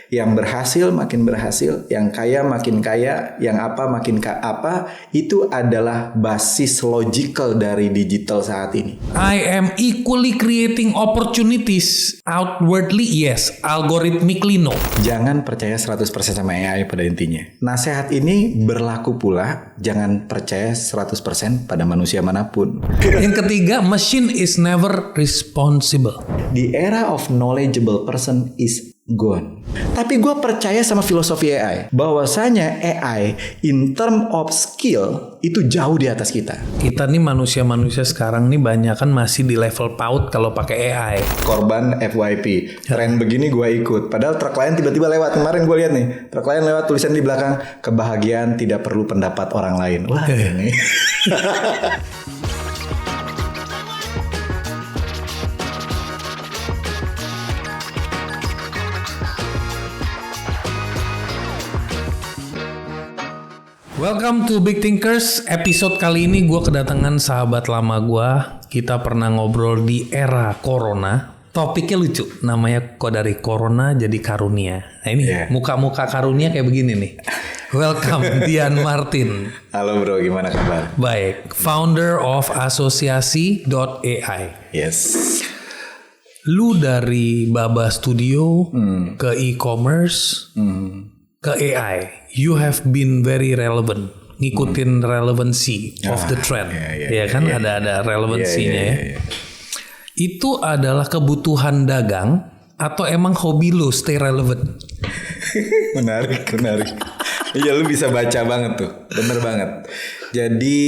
Yang berhasil makin berhasil, yang kaya makin kaya, yang apa makin apa, itu adalah basis logical dari digital saat ini. I am equally creating opportunities. Outwardly yes, algorithmically no. Jangan percaya 100% sama AI pada intinya. Nasihat ini berlaku pula, jangan percaya 100% pada manusia manapun. Yang ketiga, machine is never responsible. The era of knowledgeable person is gone. Tapi gue percaya sama filosofi AI, bahwasanya AI in term of skill itu jauh di atas kita. Kita nih manusia-manusia sekarang nih banyak kan masih di level PAUD kalau pakai AI. Korban FYP, tren begini gue ikut. Padahal truk lain tiba-tiba lewat. Kemarin gue lihat nih, truk lain lewat, tulisan di belakang, kebahagiaan tidak perlu pendapat orang lain. Wah ini. Welcome to Big Thinkers. Episode kali ini gue kedatangan sahabat lama gue. Kita pernah ngobrol di era Corona. Topiknya lucu, namanya kok dari Corona jadi Karunia. Nah ini muka-muka Karunia kayak begini nih. Welcome Dian Martin. Halo bro, gimana kabar? Baik, founder of Asosiasi.ai. Yes. Lu dari Baba Studio ke e-commerce ke AI. You have been very relevant, ngikutin relevancy of the trend, ada relevansinya ya. Itu adalah kebutuhan dagang atau emang hobi lu stay relevant? menarik. Iya, lu bisa baca banget tuh, bener banget. Jadi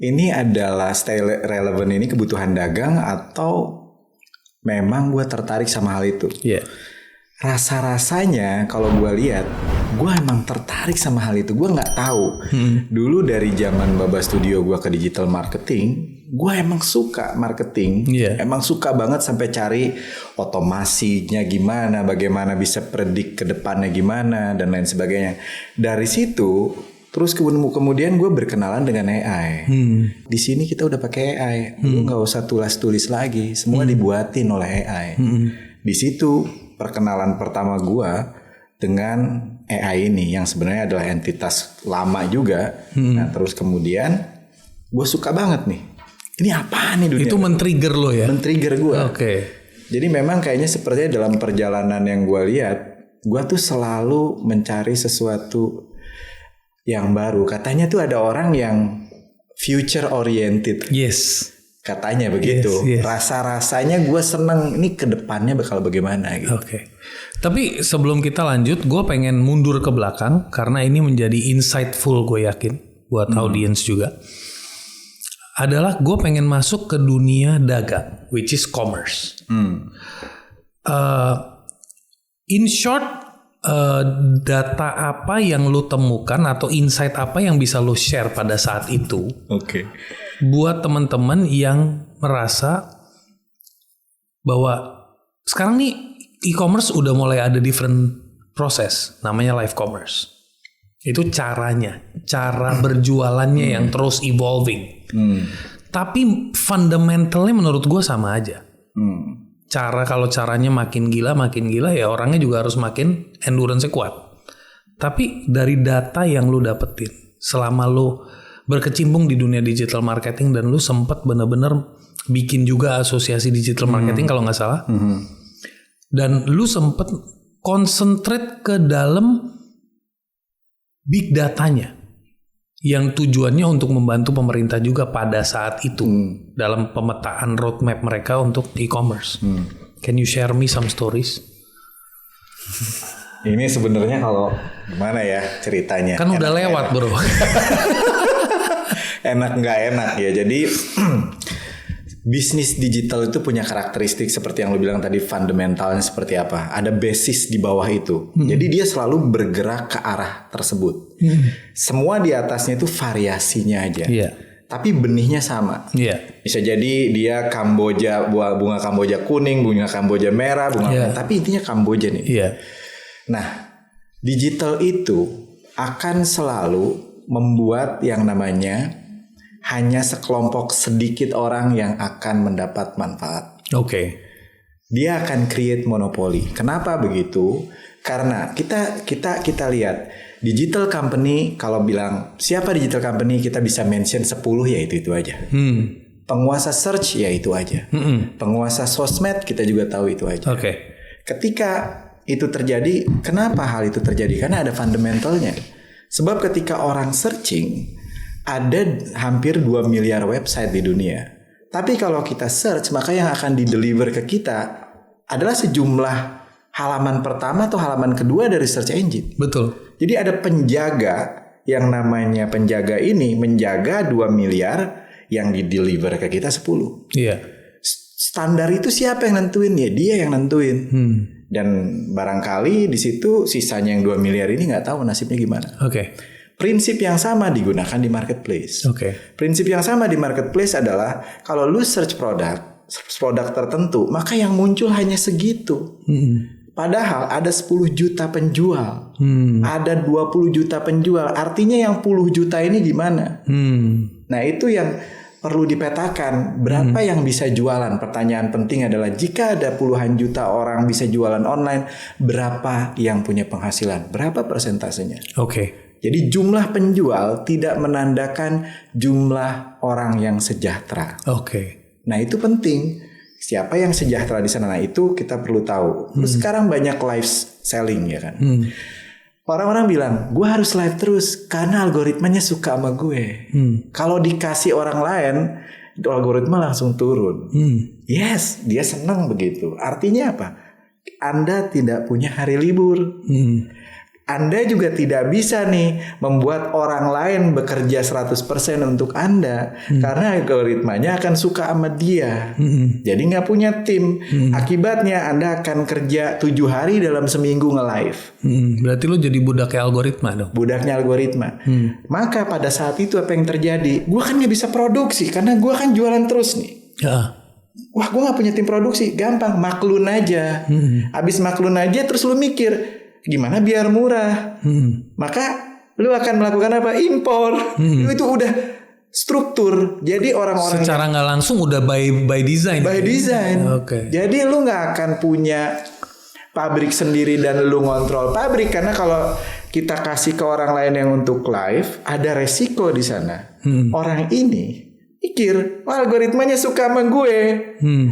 ini adalah stay relevant ini kebutuhan dagang atau memang gue tertarik sama hal itu? Iya. Rasa-rasanya kalau gue lihat, gue emang tertarik sama hal itu. Gue nggak tahu. Dulu dari zaman Baba Studio gue ke digital marketing, gue emang suka marketing. Emang suka banget sampai cari otomasinya gimana, bagaimana bisa predik ke depannya gimana dan lain sebagainya. Dari situ, terus kemudian gue berkenalan dengan AI. Di sini kita udah pakai AI, lu nggak usah tulis lagi, semua dibuatin oleh AI. Di situ perkenalan pertama gue dengan AI ini yang sebenarnya adalah entitas lama juga. Nah terus kemudian gue suka banget nih. Ini apaan nih dunia? Itu men-trigger lo ya? Men-trigger gue. Oke. Jadi memang kayaknya sepertinya dalam perjalanan yang gue lihat, gue tuh selalu mencari sesuatu yang baru. Katanya tuh ada orang yang future oriented. Yes. Katanya begitu. Yes. Rasa-rasanya gue seneng ini ke depannya bakal bagaimana gitu. Oke. Tapi sebelum kita lanjut, gue pengen mundur ke belakang karena ini menjadi insightful, gue yakin buat audience juga. Adalah gue pengen masuk ke dunia dagang, which is commerce. In short, data apa yang lu temukan atau insight apa yang bisa lu share pada saat itu? Oke. Buat teman-teman yang merasa bahwa sekarang nih e-commerce udah mulai ada different proses, namanya live commerce. Itu cara berjualannya yang terus evolving. Tapi fundamentalnya menurut gue sama aja. Kalau caranya makin gila ya orangnya juga harus makin endurance-nya kuat. Tapi dari data yang lu dapetin selama lu berkecimpung di dunia digital marketing dan lu sempat bener-bener bikin juga asosiasi digital marketing kalau nggak salah. Dan lu sempat concentrate ke dalam big datanya yang tujuannya untuk membantu pemerintah juga pada saat itu dalam pemetaan roadmap mereka untuk e-commerce. Can you share me some stories? Ini sebenarnya kalau gimana ya ceritanya? Kan udah lewat bro. Enak nggak enak ya. Jadi bisnis digital itu punya karakteristik seperti yang lo bilang tadi, fundamentalnya seperti apa. Ada basis di bawah itu. Jadi dia selalu bergerak ke arah tersebut. Semua di atasnya itu variasinya aja. Tapi benihnya sama. Bisa jadi dia Kamboja, bunga Kamboja kuning, bunga Kamboja merah, tapi intinya Kamboja nih. Nah, digital itu akan selalu membuat yang namanya hanya sekelompok sedikit orang yang akan mendapat manfaat. dia akan create monopoli. Kenapa begitu? Karena kita lihat digital company, kalau bilang siapa digital company, kita bisa mention 10 ya itu aja. Penguasa search ya itu aja. Penguasa sosmed kita juga tahu itu aja. Oke. Ketika itu terjadi, kenapa hal itu terjadi? Karena ada fundamentalnya. Sebab ketika orang searching, ada hampir 2 miliar website di dunia. Tapi kalau kita search, maka yang akan di-deliver ke kita adalah sejumlah halaman pertama atau halaman kedua dari search engine. Betul. Jadi ada penjaga, yang namanya penjaga ini menjaga 2 miliar yang di-deliver ke kita 10. Iya. Standar itu siapa yang nentuin? Ya dia yang nentuin. Dan barangkali di situ sisanya yang 2 miliar ini nggak tahu nasibnya gimana. Oke. Prinsip yang sama digunakan di marketplace. Prinsip yang sama di marketplace adalah kalau lu search produk tertentu, maka yang muncul hanya segitu. Padahal ada 10 juta penjual, ada 20 juta penjual. Artinya yang 10 juta ini gimana? Nah itu yang perlu dipetakan. Berapa yang bisa jualan? Pertanyaan penting adalah jika ada puluhan juta orang bisa jualan online, berapa yang punya penghasilan? Berapa persentasenya? Jadi jumlah penjual tidak menandakan jumlah orang yang sejahtera. Nah itu penting. Siapa yang sejahtera di sana? Nah itu kita perlu tahu. Terus sekarang banyak live selling ya kan. Orang-orang bilang, gue harus live terus karena algoritmanya suka sama gue. Kalau dikasih orang lain, algoritma langsung turun. Yes, dia senang begitu. Artinya apa? Anda tidak punya hari libur. Anda juga tidak bisa nih membuat orang lain bekerja 100% untuk Anda. Karena algoritmanya akan suka sama dia. Jadi gak punya tim. Akibatnya Anda akan kerja 7 hari dalam seminggu nge-live. Berarti lu jadi budaknya algoritma dong. Budaknya algoritma. Maka pada saat itu apa yang terjadi? Gue kan gak bisa produksi karena gue kan jualan terus nih. Wah gue gak punya tim produksi. Gampang, maklun aja. Abis maklun aja terus lu mikir gimana biar murah. Maka lu akan melakukan apa? Impor. Itu udah struktur. Jadi orang-orang secara nggak langsung udah by design. By design. Jadi lu nggak akan punya pabrik sendiri dan lu ngontrol pabrik, karena kalau kita kasih ke orang lain yang untuk live, ada resiko di sana. Orang ini mikir, algoritmanya suka sama gue,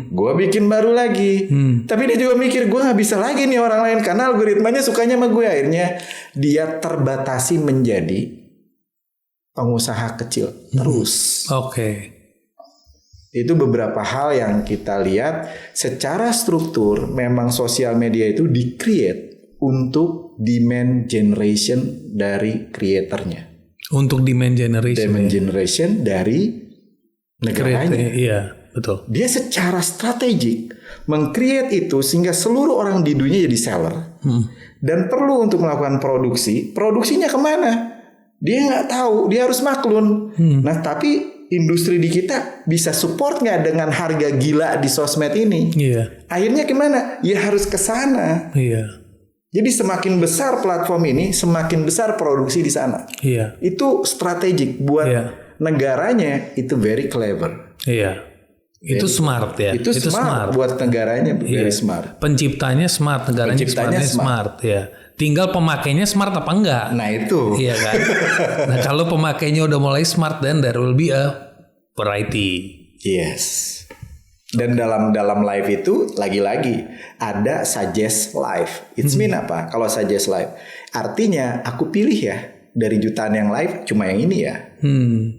gue bikin baru lagi. Tapi dia juga mikir, gue gak bisa lagi nih orang lain karena algoritmanya sukanya sama gue. Akhirnya dia terbatasi menjadi pengusaha kecil terus. Itu beberapa hal yang kita lihat secara struktur. Memang sosial media itu di-create untuk demand generation dari creatornya. Untuk demand generation dari negaranya. Iya, betul. Dia secara strategik meng-create itu sehingga seluruh orang di dunia jadi seller. Dan perlu untuk melakukan produksi. Produksinya kemana? Dia nggak tahu. Dia harus maklun. Nah, tapi industri di kita bisa support nggak dengan harga gila di sosmed ini? Akhirnya gimana? Ya harus ke sana. Jadi semakin besar platform ini, semakin besar produksi di sana. Itu strategik buat negaranya, itu very clever. Itu smart ya. Itu smart buat negaranya, very smart. Penciptanya smart, negaranya smart ya. Tinggal pemakainya smart apa enggak? Nah itu. Iya kan. Nah kalau pemakainya udah mulai smart, then there will be a variety. Yes. Dan dalam live itu lagi-lagi ada suggest live. It's mean apa? Kalau suggest live, artinya aku pilih ya. Dari jutaan yang live cuma yang ini ya.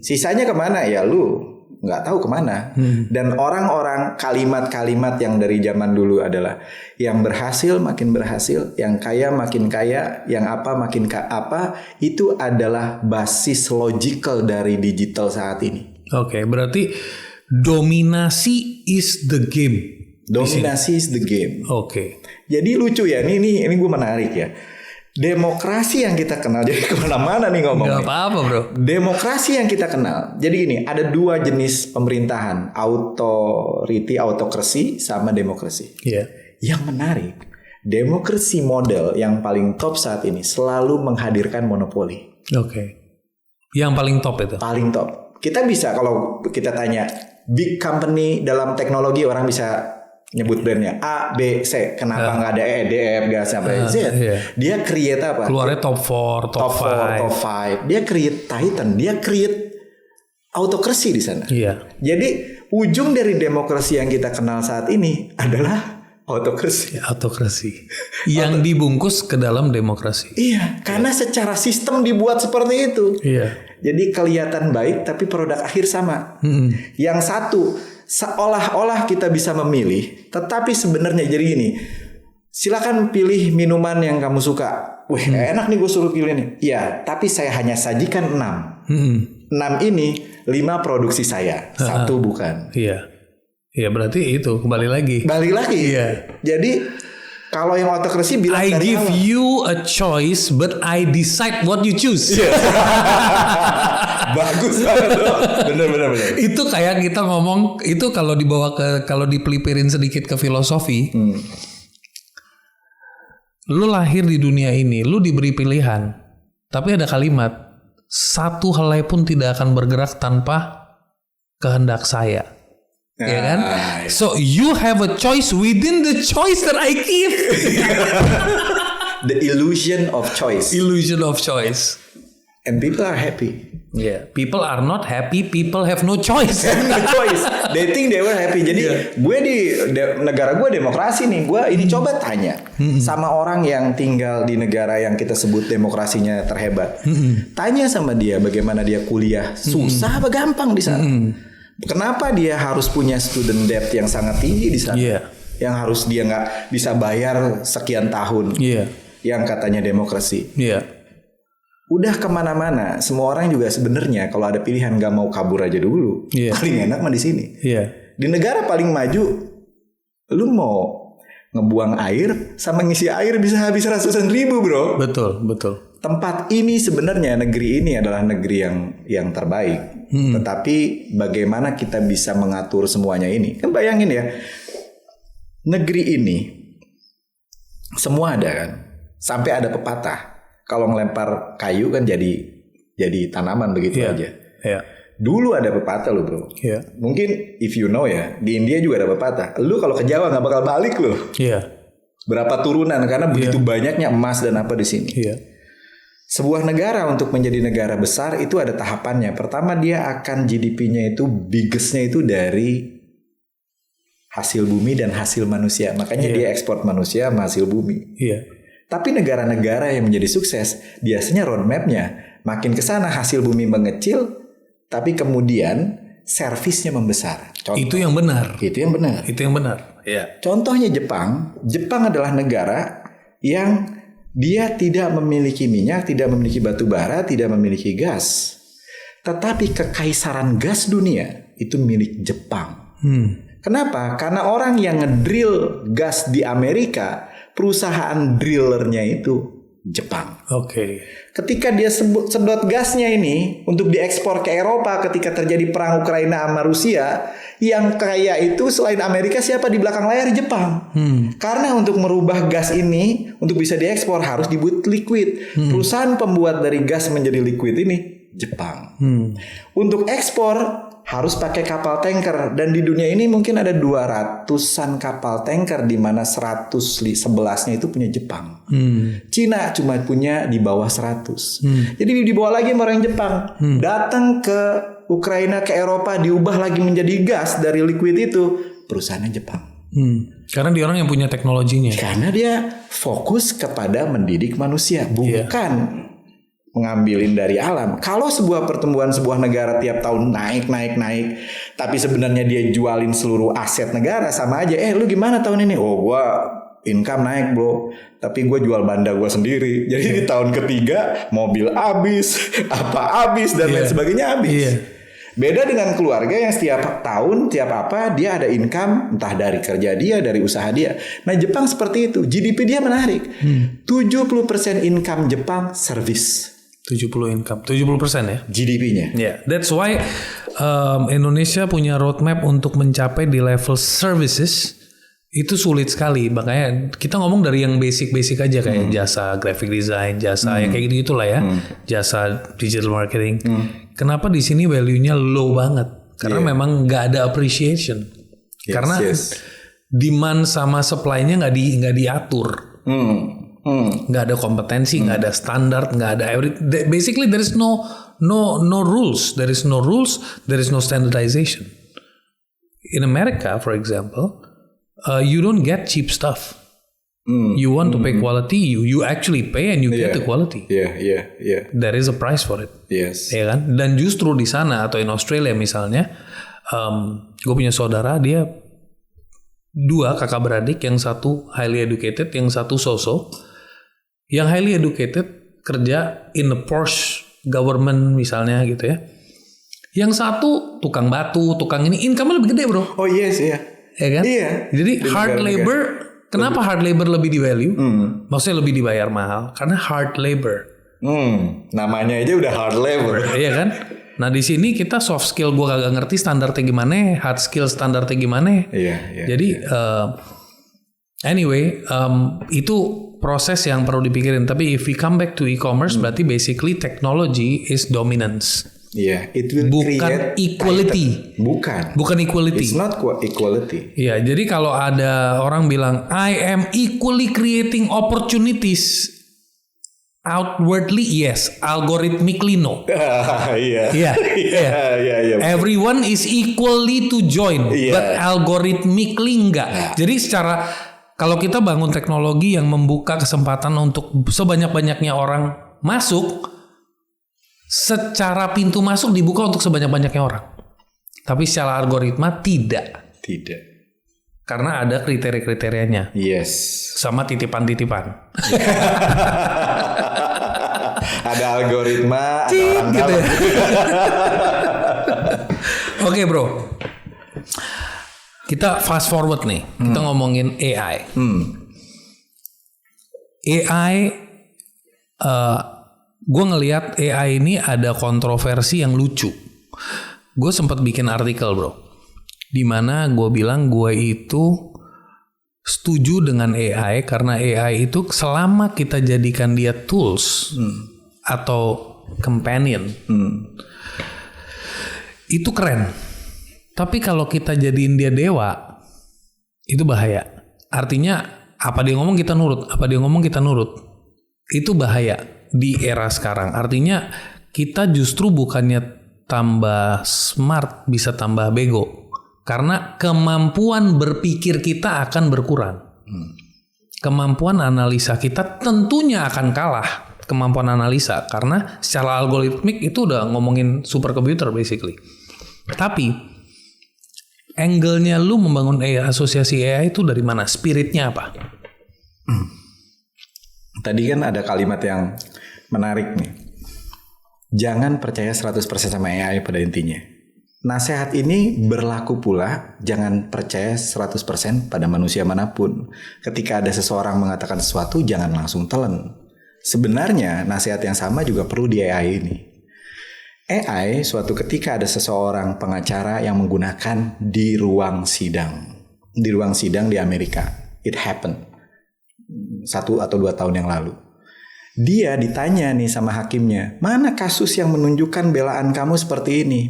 Sisanya kemana ya lu nggak tahu kemana. Dan orang-orang kalimat-kalimat yang dari zaman dulu adalah yang berhasil makin berhasil, yang kaya makin kaya, yang apa makin apa, itu adalah basis logical dari digital saat ini. Berarti dominasi is the game. Dominasi is the game. Jadi lucu ya, ini gue menarik ya. Demokrasi yang kita kenal, jadi kemana-mana nih ngomongnya. Gak apa-apa bro. Demokrasi yang kita kenal. Jadi gini, ada 2 jenis pemerintahan. Autokrasi sama demokrasi. Yang menarik, demokrasi model yang paling top saat ini selalu menghadirkan monopoli. Yang paling top itu? Paling top. Kita bisa, kalau kita tanya big company dalam teknologi, orang bisa nyebut brandnya A, B, C. Kenapa nggak ada E, D, F, G sampai Z? Dia create apa? Keluarnya top 4, top 5. Dia create Titan, dia create autokrasi di sana. Iya. Jadi ujung dari demokrasi yang kita kenal saat ini adalah autokrasi. Autokrasi. Yang dibungkus ke dalam demokrasi. Iya, karena secara sistem dibuat seperti itu. Iya. Jadi kelihatan baik tapi produk akhir sama. Yang satu seolah-olah kita bisa memilih, tetapi sebenarnya jadi gini. Silakan pilih minuman yang kamu suka. Wih, enak nih gue suruh pilih nih. Iya, tapi saya hanya sajikan 6. 6 ini 5 produksi saya, 1 bukan. Iya. Iya, berarti itu kembali lagi. Balik lagi. Iya. Jadi kalau yang autokrasi bilang I dari give awal, you a choice but I decide what you choose. bagus banget loh. Bener. Itu kayak kita ngomong, itu kalau dibawa kalau dipelipirin sedikit ke filosofi. Lu lahir di dunia ini, lu diberi pilihan. Tapi ada kalimat, satu helai pun tidak akan bergerak tanpa kehendak saya. Ya kan? So you have a choice within the choice that I give. The illusion of choice. Illusion of choice. And people are happy. Yeah, people are not happy. People have no choice. No choice. They think they were happy. Jadi gue di negara gue demokrasi nih. Gue ini coba tanya sama orang yang tinggal di negara yang kita sebut demokrasinya terhebat. Tanya sama dia bagaimana dia kuliah. Susah apa gampang di sana? Kenapa dia harus punya student debt yang sangat tinggi di sana? Yang harus dia nggak bisa bayar sekian tahun. Yang katanya demokrasi. Udah kemana-mana, semua orang juga sebenarnya kalau ada pilihan nggak mau kabur aja dulu. Paling enak mah di sini. Di negara paling maju, lu mau ngebuang air sama ngisi air bisa habis ratusan ribu, bro. Betul. Tempat ini sebenarnya, negeri ini adalah negeri yang terbaik. Tetapi bagaimana kita bisa mengatur semuanya ini? Kan bayangin ya, negeri ini semua ada kan, sampai ada pepatah. Kalau ngelempar kayu kan jadi tanaman begitu aja. Dulu ada pepatah loh bro. Mungkin if you know ya, di India juga ada pepatah. Lu kalau ke Jawa nggak bakal balik loh. Berapa turunan karena begitu banyaknya emas dan apa di sini. Sebuah negara untuk menjadi negara besar itu ada tahapannya. Pertama dia akan GDP-nya itu biggest-nya itu dari hasil bumi dan hasil manusia. Makanya dia ekspor manusia sama hasil bumi. Tapi negara-negara yang menjadi sukses biasanya roadmap-nya makin ke sana hasil bumi mengecil, tapi kemudian servisnya membesar. Contoh, itu yang benar. Contohnya Jepang adalah negara yang dia tidak memiliki minyak, tidak memiliki batu bara, tidak memiliki gas. Tetapi kekaisaran gas dunia itu milik Jepang. Kenapa? Karena orang yang ngedrill gas di Amerika, perusahaan drillernya itu Jepang. Ketika dia sedot gasnya ini untuk diekspor ke Eropa ketika terjadi perang Ukraina sama Rusia, yang kaya itu selain Amerika siapa di belakang layar? Jepang. Karena untuk merubah gas ini untuk bisa diekspor harus dibuat liquid. Perusahaan pembuat dari gas menjadi liquid ini Jepang. Untuk ekspor harus pakai kapal tanker, dan di dunia ini mungkin ada 200-an kapal tanker di mana 111-nya itu punya Jepang. Cina cuma punya di bawah 100. Jadi dibawa lagi sama orang Jepang. Datang ke Ukraina, ke Eropa, diubah lagi menjadi gas dari liquid itu perusahaannya Jepang. Karena dia orang yang punya teknologinya. Karena dia fokus kepada mendidik manusia, bukan mengambilin dari alam. Kalau sebuah pertumbuhan sebuah negara tiap tahun naik, tapi sebenarnya dia jualin seluruh aset negara, sama aja. Lu gimana tahun ini? Oh, gua income naik bro, tapi gue jual banda gue sendiri. Jadi di tahun ketiga mobil habis, apa habis dan lain sebagainya habis. Beda dengan keluarga yang setiap tahun, tiap apa dia ada income, entah dari kerja dia, dari usaha dia. Nah Jepang seperti itu, GDP dia menarik. 70% income Jepang service. 70% ya GDP-nya. That's why Indonesia punya roadmap untuk mencapai di level services itu sulit sekali. Makanya kita ngomong dari yang basic aja kayak jasa graphic design, jasa yang kayak gitu lah ya, jasa digital marketing. Kenapa di sini value-nya low banget? Karena memang nggak ada appreciation. Karena demand sama supply-nya nggak diatur. Nggak ada kompetensi, nggak ada standar, nggak ada basically there is no rules. There is no rules, there is no standardization. In America, for example, you don't get cheap stuff. You want to pay quality, you actually pay and you get the quality. Yeah. There is a price for it. Yes. Ya kan? Dan justru di sana atau in Australia misalnya, gue punya saudara, dia 2 kakak beradik, yang satu highly educated, yang satu so-so. Yang highly educated kerja in the Porsche government misalnya gitu ya. Yang satu tukang batu, tukang ini, income lebih gede bro. Oh yes, iya. Ya kan? Iya. Jadi hard labor, kenapa hard labor lebih di value? Maksudnya lebih dibayar mahal karena hard labor. Namanya aja udah hard labor. Iya kan? Nah di sini kita soft skill gue kagak ngerti standarnya gimana, hard skill standarnya gimana. Iya. Jadi anyway, itu proses yang perlu dipikirin. Tapi if we come back to e-commerce, berarti basically technology is dominance. Iya, it will bukan create equality. Bukan equality. It's not equality. Iya, jadi kalau ada orang bilang I am equally creating opportunities, outwardly yes, algorithmically no. Iya. Everyone is equally to join, but algorithmically enggak. Jadi secara kalau kita bangun teknologi yang membuka kesempatan untuk sebanyak-banyaknya orang masuk, secara pintu masuk dibuka untuk sebanyak-banyaknya orang. Tapi secara algoritma tidak. Karena ada kriteria-kriterianya. Yes. Sama titipan-titipan. Ada algoritma, ada orang gitu dalam. Ya. Oke bro. Kita fast forward nih. Kita ngomongin AI. AI, gue ngelihat AI ini ada kontroversi yang lucu. Gue sempat bikin artikel bro, dimana gue bilang gue itu setuju dengan AI karena AI itu selama kita jadikan dia tools atau companion, itu keren. Tapi kalau kita jadiin dia dewa, itu bahaya. Artinya apa dia ngomong kita nurut, itu bahaya di era sekarang. Artinya kita justru bukannya tambah smart, bisa tambah bego. Karena kemampuan berpikir kita akan berkurang. Kemampuan analisa kita tentunya akan kalah. Kemampuan analisa. Karena secara algoritmik itu udah ngomongin superkomputer basically. Tapi angle-nya lu membangun asosiasi AI itu dari mana? Spiritnya apa? Tadi kan ada kalimat yang menarik nih. Jangan percaya 100% sama AI pada intinya. Nasihat ini berlaku pula, jangan percaya 100% pada manusia manapun. Ketika ada seseorang mengatakan sesuatu, jangan langsung telan. Sebenarnya nasihat yang sama juga perlu di AI ini. AI suatu ketika ada seseorang pengacara yang menggunakan di ruang sidang. Di ruang sidang di Amerika. It happened. 1 atau 2 tahun yang lalu. Dia ditanya nih sama hakimnya, mana kasus yang menunjukkan belaan kamu seperti ini?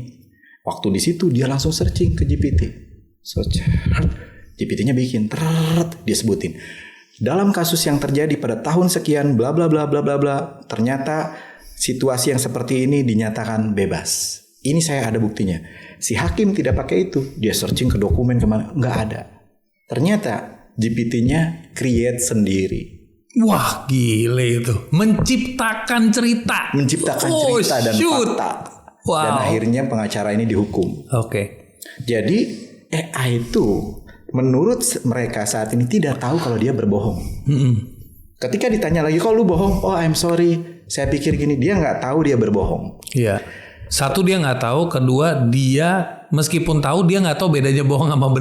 Waktu di situ dia langsung searching ke GPT. Search. GPT-nya bikin, dia sebutin. Dalam kasus yang terjadi pada tahun sekian, bla bla bla bla bla bla, ternyata situasi yang seperti ini dinyatakan bebas. Ini saya ada buktinya. Si hakim tidak pakai itu. Dia searching ke dokumen kemana, nggak ada. Ternyata GPT-nya create sendiri. Wah gile itu. Menciptakan cerita dan fakta. Wow. Dan akhirnya pengacara ini dihukum. Oke. Jadi AI itu menurut mereka saat ini tidak tahu kalau dia berbohong. Ketika ditanya lagi, kok lu bohong? Oh I'm sorry, saya pikir gini. Dia nggak tahu dia berbohong. Iya. Satu dia nggak tahu, kedua dia meskipun tahu dia nggak tahu bedanya bohong sama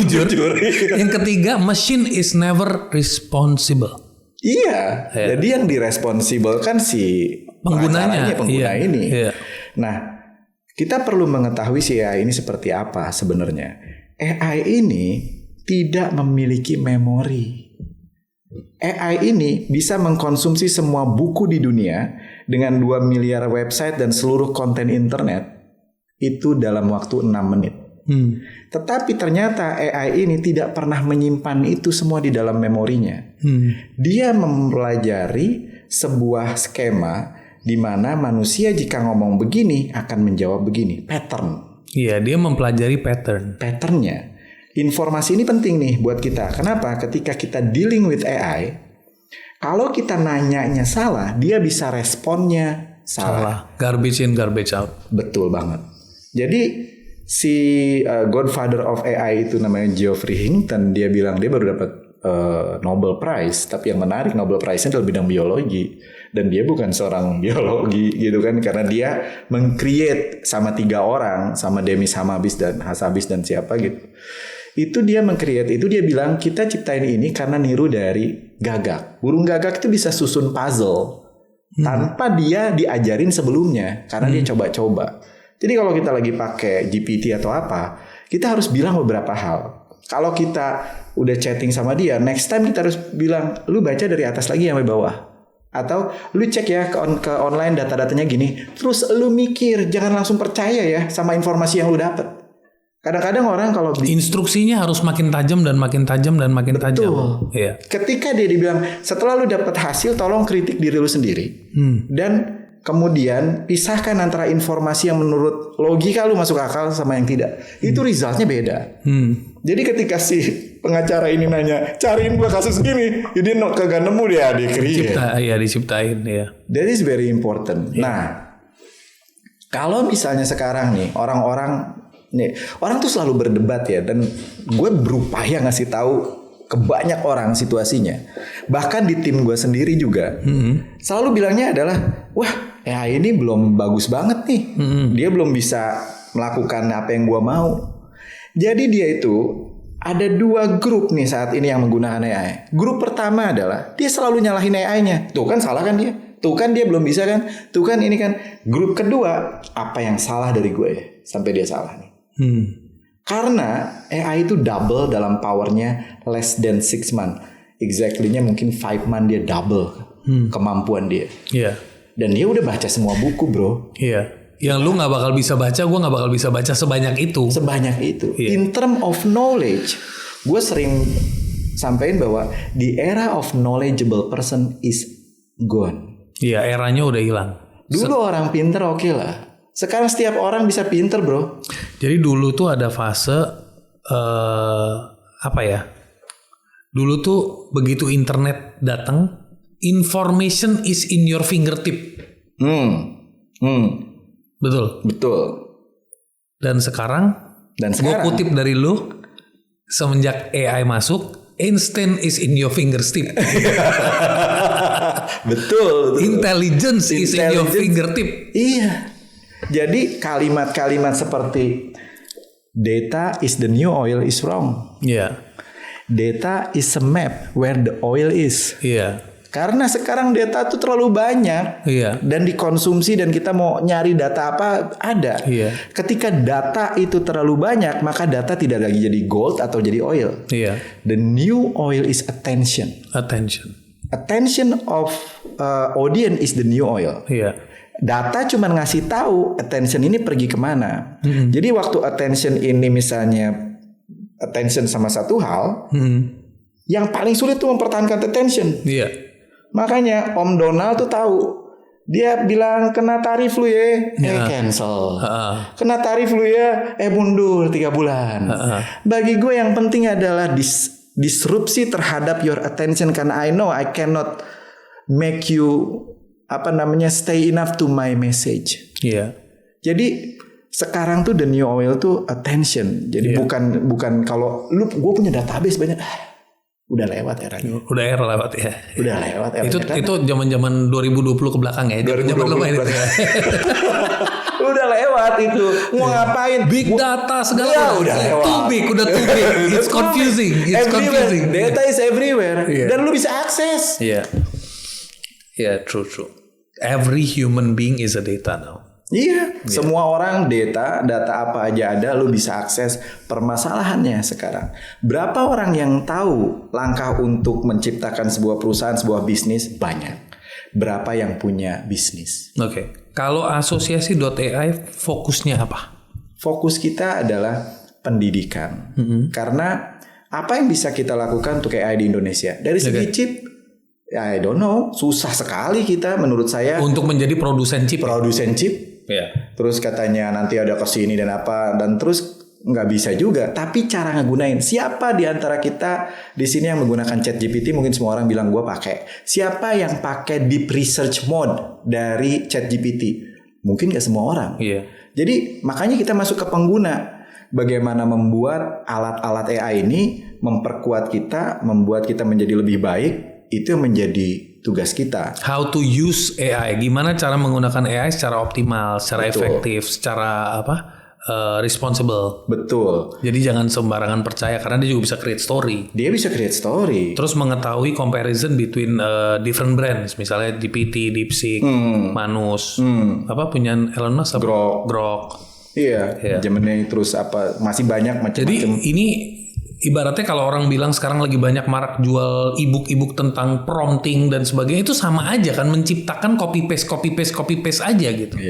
jujur. Yang ketiga, machine is never responsible. Iya. Jadi yang diresponsibel kan si pengguna ini. Iya. Nah, kita perlu mengetahui si AI ini seperti apa sebenarnya. AI ini tidak memiliki memori. AI ini bisa mengkonsumsi semua buku di dunia dengan 2 miliar website dan seluruh konten internet itu dalam waktu 6 menit. Tetapi ternyata AI ini tidak pernah menyimpan itu semua di dalam memorinya. Dia mempelajari sebuah skema di mana manusia jika ngomong begini akan menjawab begini, pattern. Iya, dia mempelajari patternnya. Informasi ini penting nih buat kita. Kenapa? Ketika kita dealing with AI, kalau kita nanyanya salah, dia bisa responnya salah. Garbage in, garbage out. Betul banget. Jadi si Godfather of AI itu namanya Geoffrey Hinton. Dia bilang dia baru dapat Nobel Prize. Tapi yang menarik, Nobel Prize-nya dalam bidang biologi. Dan dia bukan seorang biologi gitu kan. Karena dia meng-create sama 3 orang. Sama Demis Hassabis dan siapa gitu. Itu dia meng-create, itu dia bilang kita ciptain ini karena niru dari gagak. Burung gagak itu bisa susun puzzle tanpa dia diajarin sebelumnya karena dia coba-coba. Jadi kalau kita lagi pakai GPT atau apa, kita harus bilang beberapa hal. Kalau kita udah chatting sama dia, next time kita harus bilang, lu baca dari atas lagi sampai bawah. Atau lu cek ya ke online data-datanya gini. Terus lu mikir, jangan langsung percaya ya sama informasi yang lu dapet. Kadang-kadang orang kalau instruksinya harus makin tajam dan makin tajam dan makin tajam. Iya. Ketika dia dibilang setelah lu dapat hasil, tolong kritik diri lu sendiri. Dan kemudian pisahkan antara informasi yang menurut logika lu masuk akal sama yang tidak. Itu resultnya beda. Jadi ketika si pengacara ini nanya, cariin gua kasus gini, jadi kagak nemu dia create. Diciptain ya. That is very important. Nah, kalau misalnya sekarang nih orang-orang tuh selalu berdebat ya, dan gue berupaya ngasih tahu ke banyak orang situasinya. Bahkan di tim gue sendiri juga selalu bilangnya adalah, wah AI ini belum bagus banget nih. Dia belum bisa melakukan apa yang gue mau. Jadi dia itu ada 2 grup nih saat ini yang menggunakan AI. Grup pertama adalah dia selalu nyalahin AI-nya. Tuh kan salah kan dia. Tuh kan dia belum bisa kan. Tuh kan ini kan. Grup kedua, apa yang salah dari gue ya sampai dia salah nih. Karena AI itu double dalam powernya less than 6 months. Exactly-nya mungkin 5 months dia double kemampuan dia. Dan dia udah baca semua buku bro. Yang lu gak bakal bisa baca, gue gak bakal bisa baca sebanyak itu. In term of knowledge, gue sering sampein bahwa the era of knowledgeable person is gone. Eranya udah hilang. Dulu orang pinter oke lah. Sekarang setiap orang bisa pinter bro. Jadi dulu tuh ada fase dulu tuh begitu internet datang, information is in your fingertip. Betul. Dan sekarang gue kutip dari lu, semenjak AI masuk, instant is in your fingertip. Betul. Intelligence is in your fingertip. Iya. Jadi kalimat-kalimat seperti data is the new oil is wrong. Data is a map where the oil is. Karena sekarang data tuh terlalu banyak dan dikonsumsi, dan kita mau nyari data apa ada. Ketika data itu terlalu banyak, maka data tidak lagi jadi gold atau jadi oil. The new oil is attention. Attention of audience is the new oil. Data cuma ngasih tahu attention ini pergi kemana. Jadi waktu attention ini misalnya attention sama satu hal, yang paling sulit tuh mempertahankan attention. Makanya Om Donald tuh tahu. Dia bilang kena tarif lu ya, cancel. Kena tarif lu ya, mundur 3 bulan. Bagi gue yang penting adalah disrupsi terhadap your attention, karena I know I cannot make you stay enough to my message. Jadi sekarang tuh the new oil tuh attention. Jadi bukan kalau gue punya database banyak. Udah lewat eranya. Udah lewat ya. Udah lewat eranya. Itu zaman-zaman 2020 ke belakang ya. 2020 udah lewat itu. Mau ngapain? Big data segala. Udah lewat. Too big. It's confusing. Data is everywhere. Dan lu bisa akses. True. Every human being is a data now. Semua orang data apa aja ada, lu bisa akses. Permasalahannya sekarang, berapa orang yang tahu langkah untuk menciptakan sebuah perusahaan, sebuah bisnis? Banyak. Berapa yang punya bisnis? Kalau asosiasi.ai fokusnya apa? Fokus kita adalah pendidikan. Karena apa yang bisa kita lakukan untuk AI di Indonesia? Dari segi chip, I don't know, susah sekali kita menurut saya untuk menjadi produsen chip. Terus katanya nanti ada kesini dan apa, dan terus nggak bisa juga. Tapi cara ngegunain, siapa di antara kita di sini yang menggunakan ChatGPT? Mungkin semua orang bilang gue pakai. Siapa yang pakai deep research mode dari ChatGPT? Mungkin nggak semua orang. Jadi makanya kita masuk ke pengguna. Bagaimana membuat alat-alat AI ini memperkuat kita, membuat kita menjadi lebih baik, itu yang menjadi tugas kita. How to use AI, gimana cara menggunakan AI secara optimal, secara efektif, secara responsible. Betul. Jadi jangan sembarangan percaya, karena dia juga bisa create story. Dia bisa create story. Terus mengetahui comparison between different brands, misalnya GPT, DeepSeek, Manus, apa punya Elon Musk? Grok. Iya. Gemini, terus apa, masih banyak macam-macam. Jadi ini ibaratnya kalau orang bilang sekarang lagi banyak marak jual ebook tentang prompting dan sebagainya, itu sama aja kan, menciptakan copy paste aja gitu.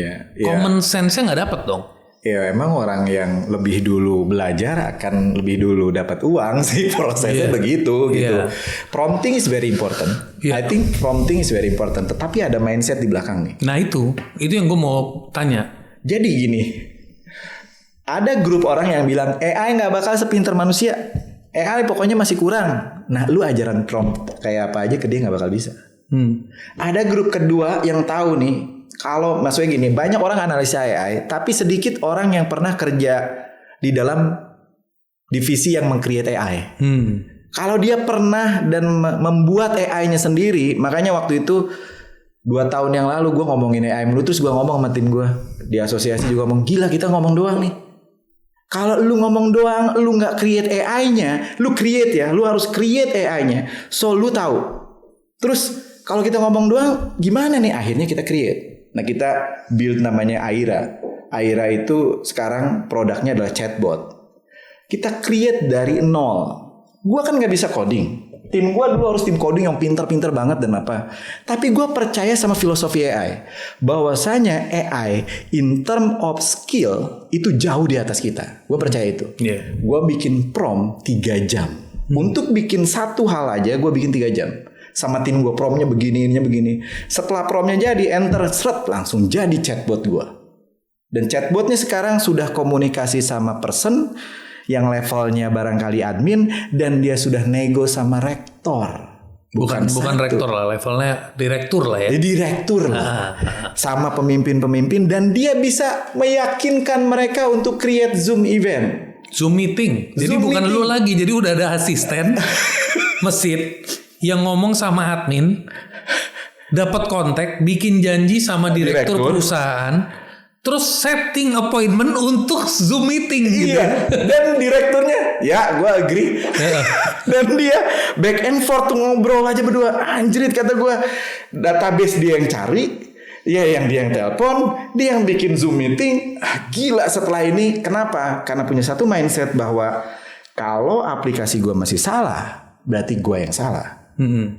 Common sense-nya nggak dapet dong. Ya emang orang yang lebih dulu belajar akan lebih dulu dapat uang sih, prosesnya begitu gitu. Prompting is very important. I think prompting is very important. Tetapi ada mindset di belakang nih. Nah itu yang gue mau tanya. Jadi gini, ada grup orang yang bilang AI nggak bakal sepinter manusia. AI pokoknya masih kurang. Nah lu ajaran prompt kayak apa aja ke dia nggak bakal bisa. Ada grup kedua yang tahu nih. Kalau maksudnya gini, banyak orang analisa AI, tapi sedikit orang yang pernah kerja di dalam divisi yang meng-create AI. Kalau dia pernah dan membuat AI-nya sendiri, makanya waktu itu 2 tahun yang lalu gue ngomongin AI mulu, terus gue ngomong sama tim gue di asosiasi juga ngomong, gila kita ngomong doang nih. Kalau lu ngomong doang, lu nggak create AI-nya, lu create ya, lu harus create AI-nya, so lu tahu. Terus kalau kita ngomong doang, gimana nih? Akhirnya kita create. Nah kita build namanya Aira. Aira itu sekarang produknya adalah chatbot. Kita create dari nol. Gua kan nggak bisa coding. Tim gue dulu harus tim coding yang pinter-pinter banget dan apa. Tapi gue percaya sama filosofi AI. Bahwasanya AI in term of skill itu jauh di atas kita. Gue percaya itu. Gue bikin prompt 3 jam. Untuk bikin satu hal aja gue bikin 3 jam. Sama tim gue promptnya begini. Setelah promptnya jadi enter langsung jadi chatbot gue. Dan chatbotnya sekarang sudah komunikasi sama person yang levelnya barangkali admin, dan dia sudah nego sama rektor. Bukan rektor lah, levelnya direktur lah ya. Direktur lah. Sama pemimpin-pemimpin, dan dia bisa meyakinkan mereka untuk create Zoom event. Zoom meeting. Jadi bukan lu lagi, jadi udah ada asisten mesin yang ngomong sama admin, dapat kontak, bikin janji sama direktur perusahaan. Terus setting appointment untuk Zoom meeting gitu. Iya. Dan direkturnya, ya gue agree. Dan dia back and forth ngobrol aja berdua. Anjrit kata gue. Database dia yang cari, ya yang dia yang telepon, dia yang bikin Zoom meeting. Gila setelah ini. Kenapa? Karena punya satu mindset bahwa kalau aplikasi gue masih salah, berarti gue yang salah.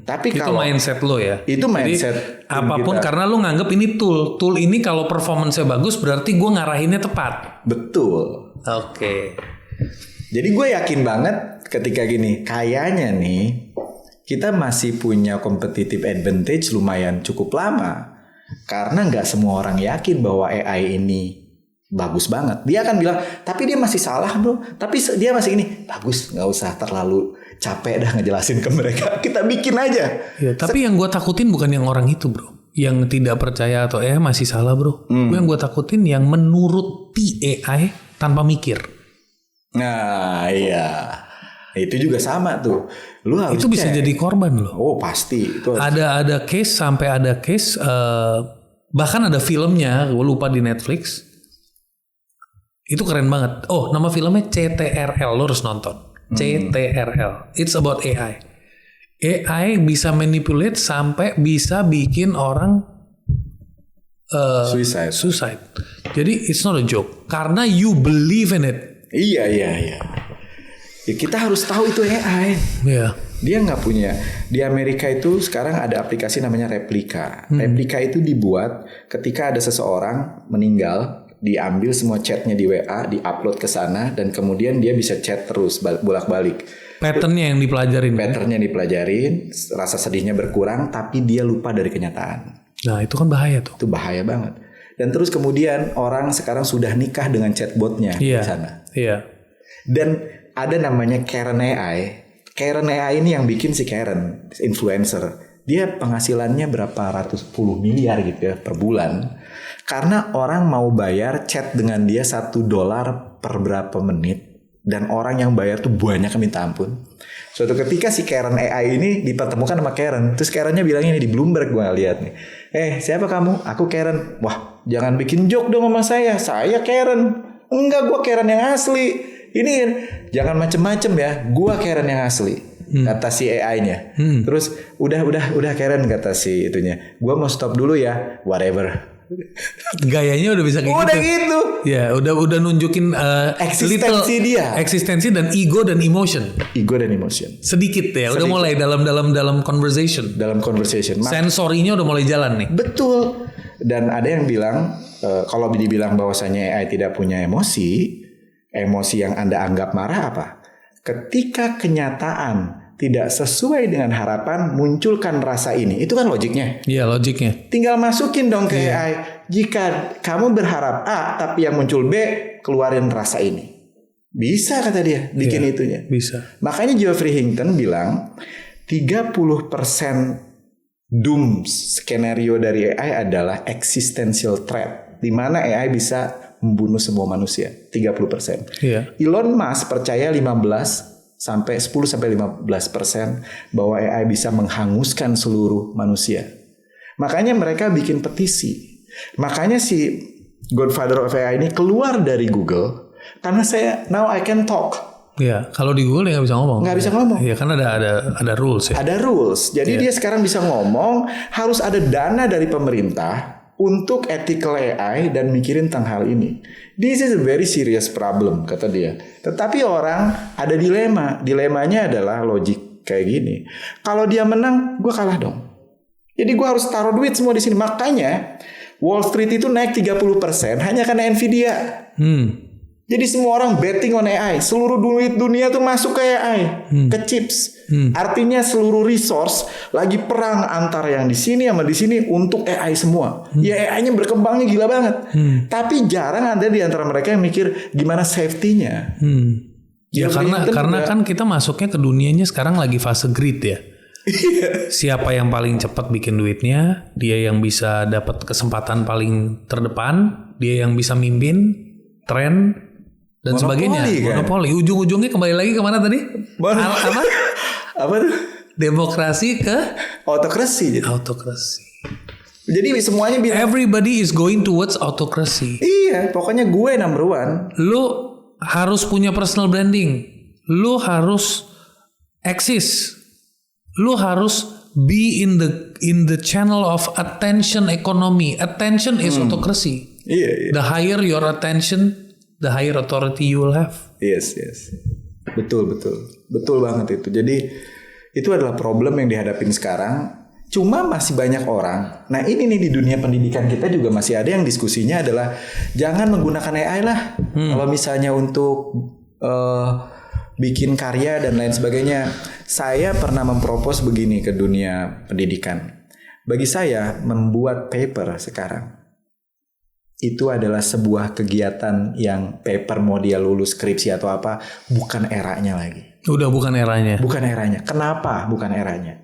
Tapi itu kalau mindset lo ya. Itu mindset. Jadi, apapun kita, karena lo nganggap ini tool ini kalau performance-nya bagus berarti gue ngarahinnya tepat. Betul. Oke. Jadi gue yakin banget ketika gini, kayaknya nih kita masih punya competitive advantage lumayan cukup lama, karena nggak semua orang yakin bahwa AI ini bagus banget. Dia akan bilang, tapi dia masih salah bro. Tapi dia masih ini bagus, nggak usah terlalu capek dah ngejelasin ke mereka. Kita bikin aja. Ya, tapi yang gue takutin bukan yang orang itu bro, yang tidak percaya atau masih salah bro. Yang gue takutin yang menuruti AI tanpa mikir. Nah iya, itu juga sama tuh. Lu harus itu bisa jadi korban loh. Oh pasti. Itu ada case, sampai ada case bahkan ada filmnya, gue lupa, di Netflix. Itu keren banget. Oh, nama filmnya CTRL, lo harus nonton. CTRL. It's about AI. AI bisa manipulate sampai bisa bikin orang suicide. Jadi it's not a joke. Karena you believe in it. Iya. Ya, kita harus tahu itu AI. Iya. Dia nggak punya. Di Amerika itu sekarang ada aplikasi namanya Replika. Replika itu dibuat ketika ada seseorang meninggal, Diambil semua chatnya di WA, diupload ke sana, dan kemudian dia bisa chat terus bolak-balik. Patternnya yang dipelajarin. Patternnya dipelajarin, rasa sedihnya berkurang, tapi dia lupa dari kenyataan. Nah itu kan bahaya tuh. Itu bahaya banget. Dan terus kemudian orang sekarang sudah nikah dengan chatbotnya di sana. Iya. Dan ada namanya Karen AI. Karen AI ini yang bikin si Karen, influencer. Dia penghasilannya berapa ratus puluh miliar gitu ya per bulan. Karena orang mau bayar chat dengan dia $1 per berapa menit. Dan orang yang bayar tuh banyak minta ampun. Suatu ketika si Karen AI ini dipertemukan sama Karen. Terus Karennya bilang ini di Bloomberg, gue lihat nih. Siapa kamu? Aku Karen. Wah, jangan bikin joke dong sama saya. Saya Karen. Enggak, gue Karen yang asli. Ini jangan macem-macem ya. Gue Karen yang asli. Kata si AI-nya. Terus udah Karen, kata si itunya. Gue mau stop dulu ya. Whatever. Gayanya udah bisa kayak gitu. Udah gitu. Ya, udah nunjukin eksistensi dia. Eksistensi dan ego dan emotion. Ego dan emotion. Sedikit ya, udah mulai dalam conversation. Dalam conversation. Sensorinya udah mulai jalan nih. Betul. Dan ada yang bilang kalau dibilang bahwasanya AI tidak punya emosi yang Anda anggap marah apa? Ketika kenyataan tidak sesuai dengan harapan, munculkan rasa ini. Itu kan logiknya. Iya, logiknya. Tinggal masukin dong ke AI. Jika kamu berharap A, tapi yang muncul B, keluarin rasa ini. Bisa kata dia, bikin itunya. Bisa. Makanya Geoffrey Hinton bilang, 30% doom skenario dari AI adalah existential threat. Di mana AI bisa membunuh semua manusia. 30%. Iya. Elon Musk percaya 10-15% bahwa AI bisa menghanguskan seluruh manusia. Makanya mereka bikin petisi. Makanya si Godfather of AI ini keluar dari Google karena now I can talk. Iya, kalau di Google dia nggak bisa ngomong. Nggak bisa ngomong. Iya, kan ada rules ya. Ada rules. Jadi dia sekarang bisa ngomong, harus ada dana dari pemerintah untuk ethical AI dan mikirin tentang hal ini. This is a very serious problem, kata dia. Tetapi orang ada dilema. Dilemanya adalah logik kayak gini. Kalau dia menang, gue kalah dong. Jadi gue harus taruh duit semua di sini. Makanya Wall Street itu naik 30% hanya karena Nvidia. Jadi semua orang betting on AI. Seluruh duit dunia tuh masuk ke AI, ke chips. Artinya seluruh resource lagi perang antara yang di sini sama di sini untuk AI semua. Ya AI-nya berkembangnya gila banget. Tapi jarang ada di antara mereka yang mikir gimana safety-nya. Ya karena kan kita masuknya ke dunianya sekarang lagi fase greed ya. Siapa yang paling cepat bikin duitnya, dia yang bisa dapat kesempatan paling terdepan, dia yang bisa mimpin tren dan sebagainya. Kan? Monopoli. Ujung-ujungnya kembali lagi kemana tadi? Apa? Apa tuh? Demokrasi ke autokrasi. Autokrasi. Jadi semuanya bilang everybody is going towards autokrasi. Iya, pokoknya gue number one. Lu harus punya personal branding. Lu harus eksis. Lu harus be in the channel of attention economy. Attention is autokrasi. Iya. The higher your attention, the higher authority you will have. Yes. Betul banget itu. Jadi itu adalah problem yang dihadapin sekarang. Cuma masih banyak orang. Nah ini nih di dunia pendidikan kita juga masih ada yang diskusinya adalah jangan menggunakan AI lah. Kalau misalnya untuk bikin karya dan lain sebagainya. Saya pernah mempropos begini ke dunia pendidikan. Bagi saya membuat paper sekarang itu adalah sebuah kegiatan yang paper mau dia lulus skripsi atau apa, bukan eranya lagi. Udah bukan eranya. Bukan eranya. Kenapa bukan eranya?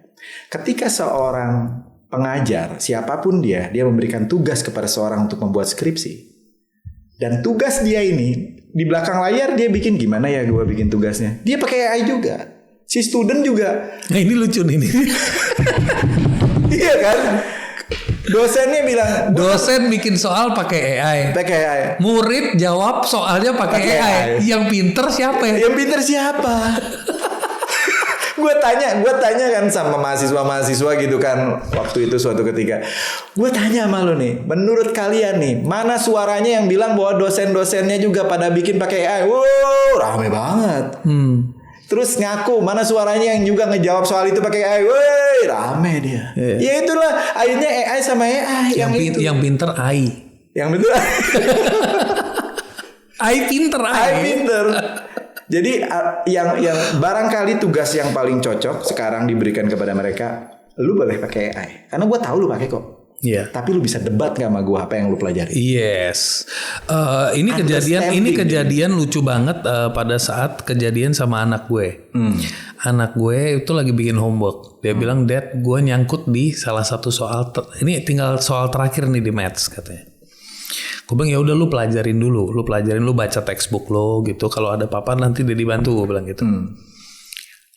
Ketika seorang pengajar, siapapun dia memberikan tugas kepada seorang untuk membuat skripsi. Dan tugas dia ini, di belakang layar dia bikin gimana ya gue bikin tugasnya. Dia pakai AI juga. Si student juga. Nah ini lucu nih. Iya kan? Dosennya bilang, dosen bikin soal pakai AI. Murid jawab soalnya pakai AI. Yang pinter siapa ya? Yang pinter siapa? Gue tanya kan sama mahasiswa gitu kan waktu itu suatu ketika. Gue tanya sama lo nih, menurut kalian nih, mana suaranya yang bilang bahwa dosen-dosennya juga pada bikin pakai AI? Wow, rame banget. Terus ngaku mana suaranya yang juga ngejawab soal itu pakai AI? Woi, rame dia. Ya itulah akhirnya AI sama AI yang itu. Yang pinter AI. Yang pinter. pinter. Jadi yang barangkali tugas yang paling cocok sekarang diberikan kepada mereka, lu boleh pakai AI. Karena gue tahu lu pakai kok. Iya. Tapi lu bisa debat gak sama gue apa yang lu pelajari? Yes. Ini kejadian lucu banget pada saat kejadian sama anak gue. Anak gue itu lagi bikin homework. Dia bilang, Dad, gue nyangkut di salah satu soal. Ini tinggal soal terakhir nih di maths katanya. Gue bilang ya udah lu pelajarin dulu. Lu baca textbook lo gitu. Kalau ada apa-apa nanti dia dibantu. Gue bilang gitu.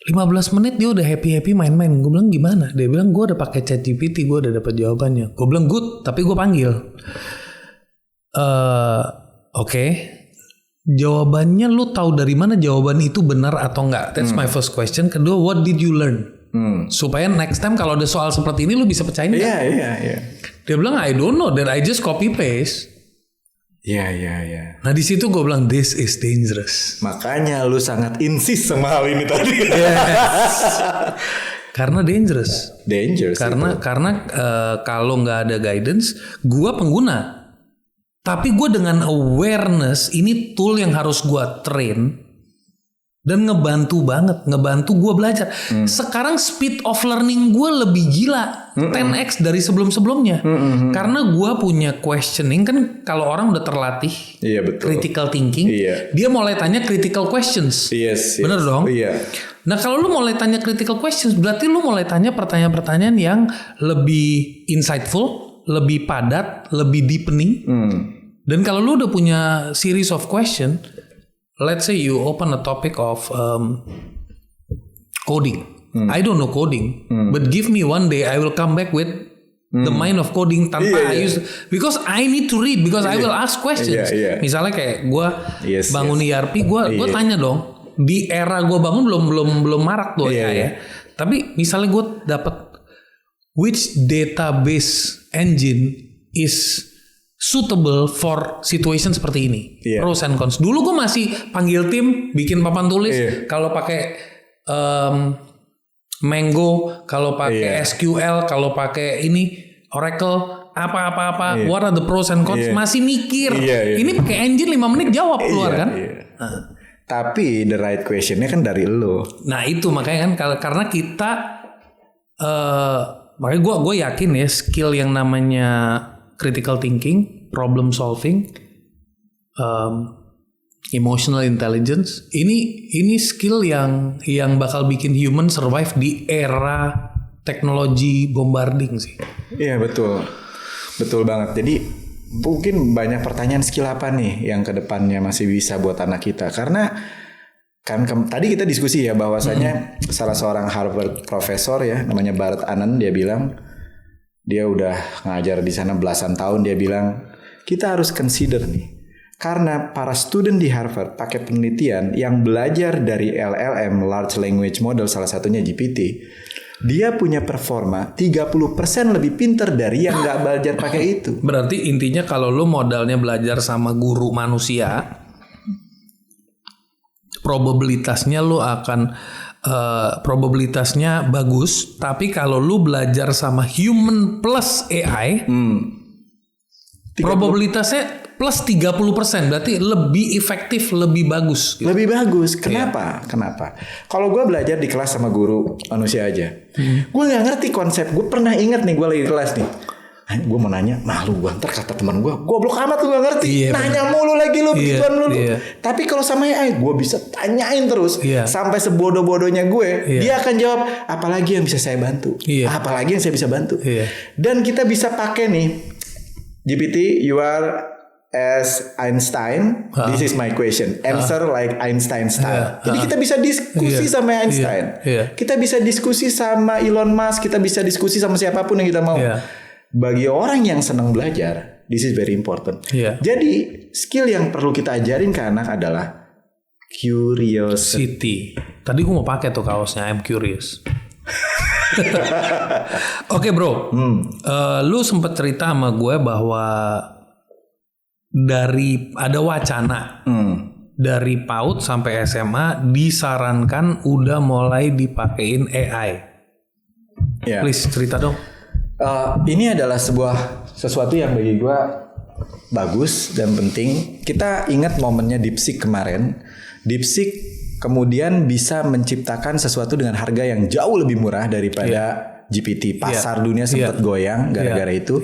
15 menit dia udah happy main-main. Gue bilang gimana? Dia bilang gue udah pakai ChatGPT, gue udah dapat jawabannya. Gue bilang good, tapi gue panggil. Oke. Jawabannya lu tahu dari mana jawaban itu benar atau enggak? That's my first question. Kedua, what did you learn? Supaya next time kalau ada soal seperti ini lu bisa pecahin kan? Iya. Dia bilang I don't know, that I just copy paste. Iya. Nah di situ gue bilang this is dangerous. Makanya lu sangat insist sama hal ini tadi. Yes. Karena dangerous. Karena kalau nggak ada guidance, gue pengguna. Tapi gue dengan awareness, ini tool yang harus gue train dan ngebantu gue belajar. Sekarang speed of learning gue lebih gila, 10x dari sebelum-sebelumnya. Karena gue punya questioning, kan kalau orang udah terlatih, iya, betul. Critical thinking, iya. Dia mulai tanya critical questions. Yes. Bener dong? Iya. Nah kalau lu mulai tanya critical questions, berarti lu mulai tanya pertanyaan-pertanyaan yang lebih insightful, lebih padat, lebih deepening. Dan kalau lu udah punya series of question, let's say you open a topic of coding. I don't know coding, but give me one day, I will come back with the mind of coding tanpa I use, because I need to read, because I will ask questions. Misalnya kayak gue bangun ERP, gue tanya dong. Di era gue bangun belum marak tuh ya. Tapi misalnya gue dapat which database engine is suitable for situation seperti ini, pros and cons. Dulu gue masih panggil tim, bikin papan tulis. Kalau pakai Mango, kalau pakai SQL, kalau pakai ini Oracle, apa. What are the pros and cons? Masih mikir. Ini pakai engine 5 menit jawab keluar kan? Tapi the right questionnya kan dari lo. Nah itu makanya kan karena kita, makanya gue yakin ya skill yang namanya critical thinking, problem solving, emotional intelligence, ini skill yang bakal bikin human survive di era teknologi bombarding sih. Iya betul banget. Jadi mungkin banyak pertanyaan skill apa nih yang kedepannya masih bisa buat anak kita, karena kan tadi kita diskusi ya bahwasanya salah seorang Harvard profesor ya namanya Bharat Anand, dia bilang dia udah ngajar di sana belasan tahun, dia bilang kita harus consider nih, karena para student di Harvard pakai penelitian yang belajar dari LLM, large language model, salah satunya GPT, dia punya performa 30% lebih pinter dari yang gak belajar pakai itu. Berarti intinya kalau lu modalnya belajar sama guru manusia, probabilitasnya lu akan probabilitasnya bagus. Tapi kalau lu belajar sama human plus AI, probabilitasnya plus 30%, berarti lebih efektif, lebih bagus. Gitu. Lebih bagus. Kenapa? Kalau gue belajar di kelas sama guru manusia aja, gue nggak ngerti konsep. Gue pernah ingat nih, gue lagi di kelas nih, gue mau nanya, malu gue, ntar kata teman gue, goblok amat lu nggak ngerti, nanya mulu lagi lu, begituan lu. Tapi kalau sama AI, gue bisa tanyain terus sampai sebodoh-bodohnya gue, dia akan jawab apalagi yang bisa saya bantu, apalagi yang saya bisa bantu. Dan kita bisa pakai nih GPT, you are as Einstein, this is my question, answer like Einstein style. Jadi kita bisa diskusi sama Einstein, kita bisa diskusi sama Elon Musk, kita bisa diskusi sama siapapun yang kita mau. Bagi orang yang senang belajar, this is very important. Jadi skill yang perlu kita ajarin ke anak adalah curiosity. Tadi gue mau pakai tuh kaosnya I'm curious. Oke bro, lu sempet cerita sama gue bahwa dari ada wacana dari PAUD sampai SMA disarankan udah mulai dipakein AI. Please cerita dong. Ini adalah sesuatu yang bagi gue bagus dan penting. Kita ingat momennya DeepSeek kemarin. DeepSeek kemudian bisa menciptakan sesuatu dengan harga yang jauh lebih murah daripada GPT. Pasar dunia sempat goyang gara-gara itu.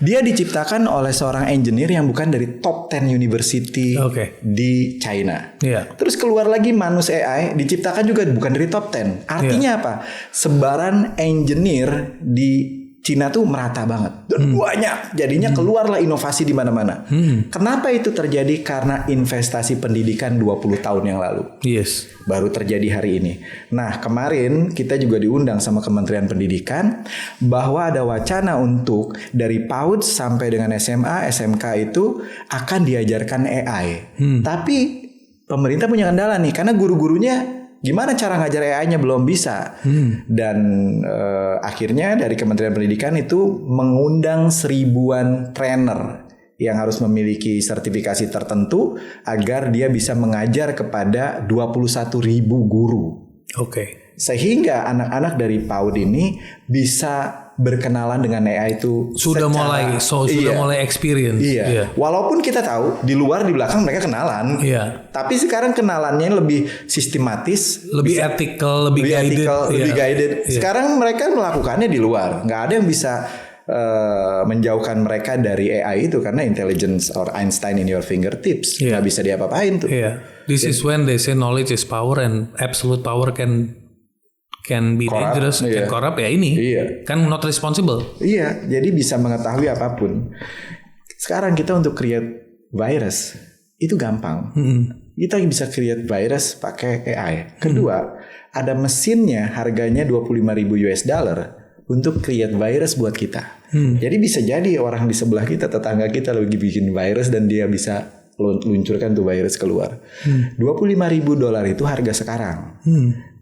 Dia diciptakan oleh seorang engineer yang bukan dari top 10 university di China. Terus keluar lagi Manus AI diciptakan juga bukan dari top 10. Artinya apa? Sebaran engineer di Cina tuh merata banget dan banyak, jadinya keluarlah inovasi di mana-mana. Kenapa itu terjadi? Karena investasi pendidikan 20 tahun yang lalu. Baru terjadi hari ini. Nah, kemarin kita juga diundang sama Kementerian Pendidikan bahwa ada wacana untuk dari PAUD sampai dengan SMA, SMK itu akan diajarkan AI. Tapi pemerintah punya kendala nih, karena guru-gurunya gimana cara ngajar AI-nya belum bisa. Dan akhirnya dari Kementerian Pendidikan itu mengundang 1000-an trainer yang harus memiliki sertifikasi tertentu agar dia bisa mengajar kepada 21.000 guru. Sehingga anak-anak dari PAUD ini bisa berkenalan dengan AI itu sudah mulai experience. Walaupun kita tahu di luar di belakang mereka kenalan. Tapi sekarang kenalannya lebih sistematis, lebih ethical, lebih guided. Sekarang mereka melakukannya di luar. Nggak ada yang bisa menjauhkan mereka dari AI itu karena intelligence or Einstein in your fingertips. Nggak bisa diapa-apain tuh. This is when they say knowledge is power and absolute power can be dangerous, can corrupt kan not responsible. Jadi bisa mengetahui apapun. Sekarang kita untuk create virus itu gampang. Kita bisa create virus pakai AI. Kedua, ada mesinnya harganya $25,000 untuk create virus buat kita. Jadi bisa jadi orang di sebelah kita, tetangga kita lagi bikin virus dan dia bisa luncurkan tuh virus keluar. $25,000 itu harga sekarang.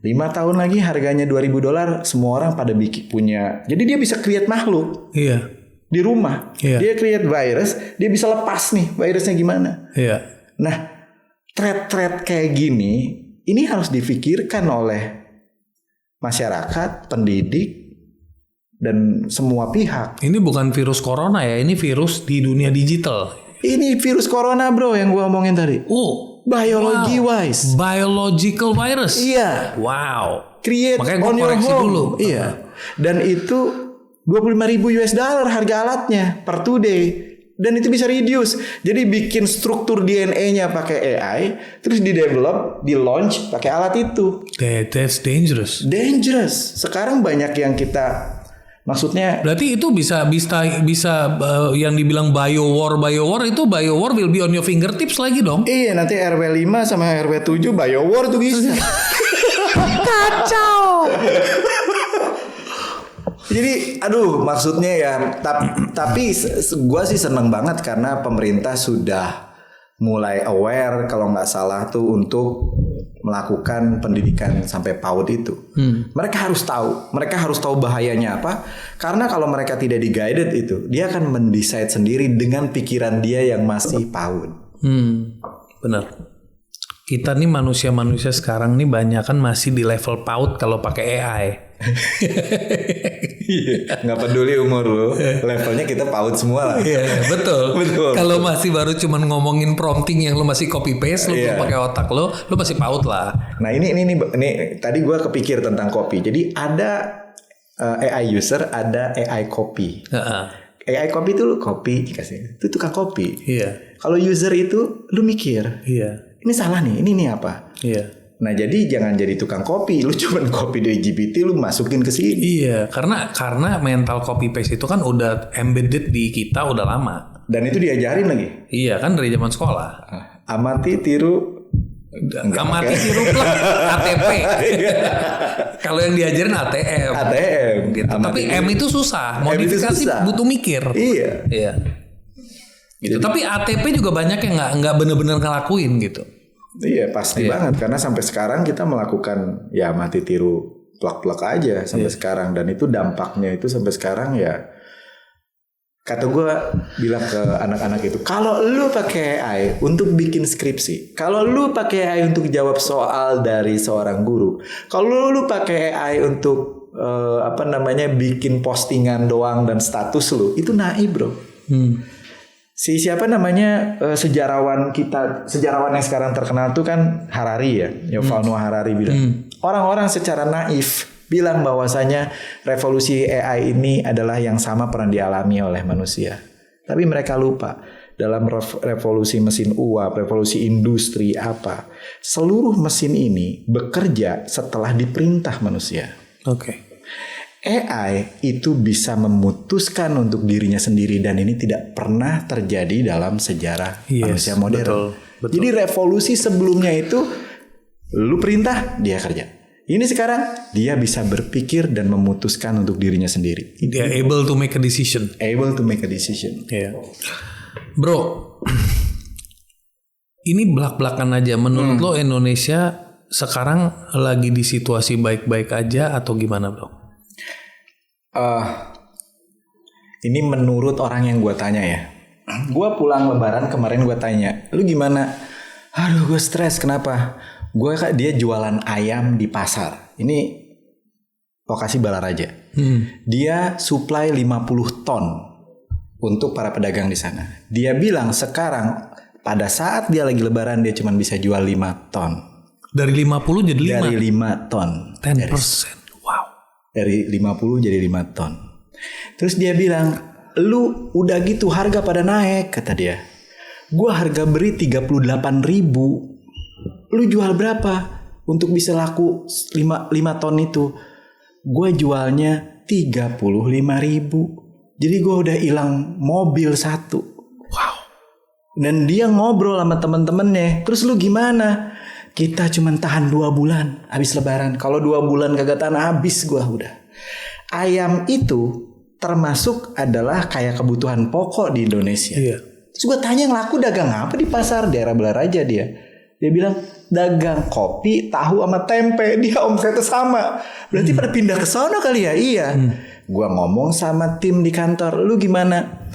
5 tahun lagi harganya $2,000, semua orang pada punya. Jadi dia bisa create makhluk di rumah. Dia create virus, dia bisa lepas nih virusnya gimana. Nah, threat kayak gini ini harus difikirkan oleh masyarakat, pendidik, dan semua pihak. Ini bukan virus corona ya, ini virus di dunia digital. Ini virus corona bro yang gua omongin tadi. Biology wise. Biological virus. Wow. Create makanya on your home. Dulu. Dan itu $25,000 harga alatnya per 2 day. Dan itu bisa reduce. Jadi bikin struktur DNA-nya pakai AI, terus di develop, di launch pakai alat itu. That's dangerous. Sekarang banyak yang kita maksudnya berarti itu bisa yang dibilang bio war itu bio war will be on your fingertips lagi dong. Nanti RW 5 sama RW 7 bio war tuh bisa. Kacau. Jadi maksudnya ya tapi gue sih seneng banget karena pemerintah sudah mulai aware kalau nggak salah tuh untuk melakukan pendidikan sampai PAUD itu. Mereka harus tahu bahayanya apa. Karena kalau mereka tidak di-guided itu, dia akan mendecide sendiri dengan pikiran dia yang masih PAUD. Benar. Kita nih manusia sekarang nih banyak kan masih di level PAUD kalau pakai AI. Nggak peduli umur lo, levelnya kita PAUD semua lah. Betul. Kalau masih baru cuman ngomongin prompting yang lo masih copy paste, lo pakai otak lo masih PAUD lah. Nah ini tadi gue kepikir tentang copy. Jadi ada AI user, ada AI copy. AI copy itu lo copy dikasih, itu tukang copy. Kalau user itu lo mikir, ini salah nih, ini apa? Nah jadi jangan jadi tukang copy, lu cuma copy dari GPT lu masukin ke sini. Karena mental copy paste itu kan udah embedded di kita udah lama. Dan itu diajarin lagi. Kan dari zaman sekolah. Amati tiru plak ATP. Kalau yang diajarin ATM gitu. Tapi M itu susah, modifikasi butuh mikir. Gitu. Tapi ATP juga banyak yang nggak bener-bener ngelakuin gitu. Pasti banget karena sampai sekarang kita melakukan mati tiru plak-plak aja sampai sekarang, dan itu dampaknya itu sampai sekarang kata gue bilang ke anak-anak itu, kalau lu pakai AI untuk bikin skripsi, kalau lu pakai AI untuk jawab soal dari seorang guru, kalau lu pakai AI untuk bikin postingan doang dan status lu, itu naif bro. Si siapa namanya sejarawan yang sekarang terkenal tuh kan Harari ya, Yuval Noah Harari bilang orang-orang secara naif bilang bahwasanya revolusi AI ini adalah yang sama pernah dialami oleh manusia. Tapi mereka lupa dalam revolusi mesin uap, revolusi industri apa, seluruh mesin ini bekerja setelah diperintah manusia. Oke. AI itu bisa memutuskan untuk dirinya sendiri dan ini tidak pernah terjadi dalam sejarah manusia modern. Betul. Jadi revolusi sebelumnya itu lu perintah, dia kerja. Ini sekarang dia bisa berpikir dan memutuskan untuk dirinya sendiri. Dia able to make a decision. Able to make a decision. Iya. Bro, ini belak-belakan aja. Menurut lo Indonesia sekarang lagi di situasi baik-baik aja atau gimana, bro? Ini menurut orang yang gue tanya ya. Gue pulang lebaran kemarin gue tanya, lu gimana? Aduh gue stres, kenapa? Dia jualan ayam di pasar. Ini lokasi Balaraja. Dia supply 50 ton untuk para pedagang di sana. Dia bilang sekarang pada saat dia lagi lebaran dia cuma bisa jual 5 ton. Dari 50 jadi 5? Dari 5 ton. 10%. Dari 50 jadi 5 ton. Terus dia bilang, lu udah gitu harga pada naik, kata dia. Gua harga beri 38.000. Lu jual berapa untuk bisa laku 5 ton itu? Gua jualnya 35.000. Jadi gua udah hilang mobil satu. Wow. Dan dia ngobrol sama temen-temennya. Terus lu gimana? Kita cuma tahan 2 bulan habis lebaran. Kalau 2 bulan kagak tahan habis gua udah. Ayam itu termasuk adalah kayak kebutuhan pokok di Indonesia. Iya. Terus gue tanya yang laku dagang apa di pasar daerah Balaraja dia. Dia bilang dagang kopi, tahu sama tempe. Dia omsetnya sama. Berarti pada pindah ke sono kali ya? Iya. Gua ngomong sama tim di kantor, lu gimana?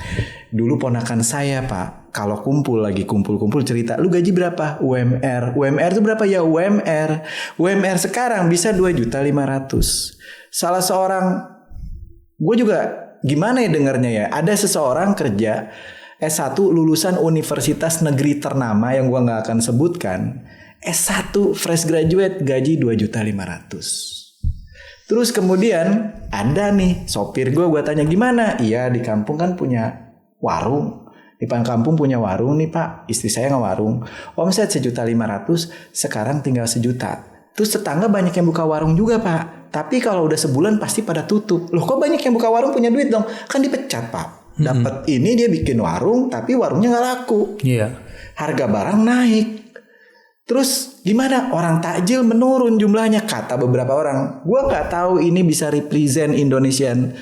Dulu ponakan saya pak, kalau kumpul cerita, lu gaji berapa? UMR itu berapa ya? UMR sekarang bisa 2.500.000. Salah seorang, gue juga gimana ya dengarnya ya? Ada seseorang kerja S1 lulusan universitas negeri ternama yang gue nggak akan sebutkan. S1 fresh graduate gaji 2.500.000. Terus kemudian ada nih sopir gue tanya gimana? Iya di kampung kan punya warung. Di kampung punya warung nih pak. Istri saya ngewarung. Omset 1.500.000 sekarang tinggal 1 juta. Terus tetangga banyak yang buka warung juga pak. Tapi kalau udah sebulan pasti pada tutup. Loh kok banyak yang buka warung punya duit dong? Kan dipecat pak. Dapat ini dia bikin warung tapi warungnya nggak laku. Iya. Harga barang naik. Terus gimana? Orang takjil menurun jumlahnya kata beberapa orang. Gua nggak tahu ini bisa represent Indonesian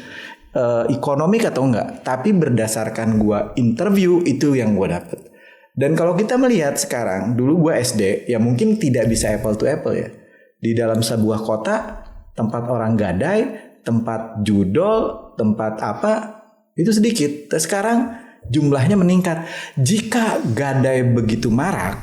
ekonomi atau enggak. Tapi berdasarkan gua interview itu yang gua dapet. Dan kalau kita melihat sekarang, dulu gua SD, ya mungkin tidak bisa apple to apple ya. Di dalam sebuah kota, tempat orang gadai, tempat judol, tempat apa, itu sedikit. Terus sekarang jumlahnya meningkat. Jika gadai begitu marak,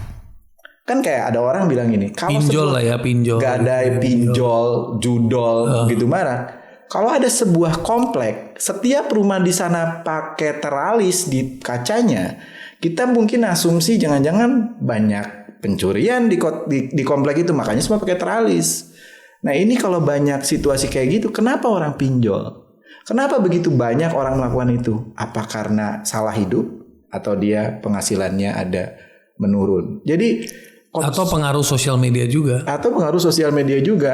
kan kayak ada orang bilang gini, kalau pinjol lah ya, pinjol. Gadai, pinjol, judol gitu marak. Kalau ada sebuah komplek, setiap rumah di sana pakai teralis di kacanya, kita mungkin asumsi jangan-jangan banyak pencurian di komplek itu, makanya semua pakai teralis. Nah ini kalau banyak situasi kayak gitu, kenapa orang pinjol? Kenapa begitu banyak orang melakukan itu? Apa karena salah hidup atau dia penghasilannya ada menurun? Jadi atau pengaruh sosial media juga.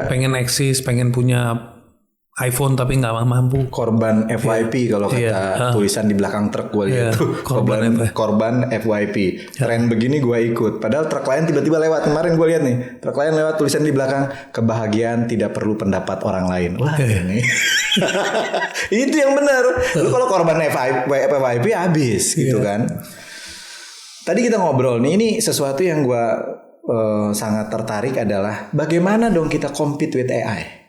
Pengen eksis, pengen punya iPhone tapi nggak mampu. Korban FYP kalau kata tulisan di belakang truk gue lihat tuh. Korban FYP. Tren begini gue ikut. Padahal truk lain tiba-tiba lewat. Kemarin gue lihat nih, truk lain lewat tulisan di belakang, kebahagiaan tidak perlu pendapat orang lain. Wah ini. Itu yang benar. Lu kalau korban FYP habis gitu kan. Tadi kita ngobrol nih, ini sesuatu yang gue sangat tertarik adalah bagaimana dong kita compete with AI.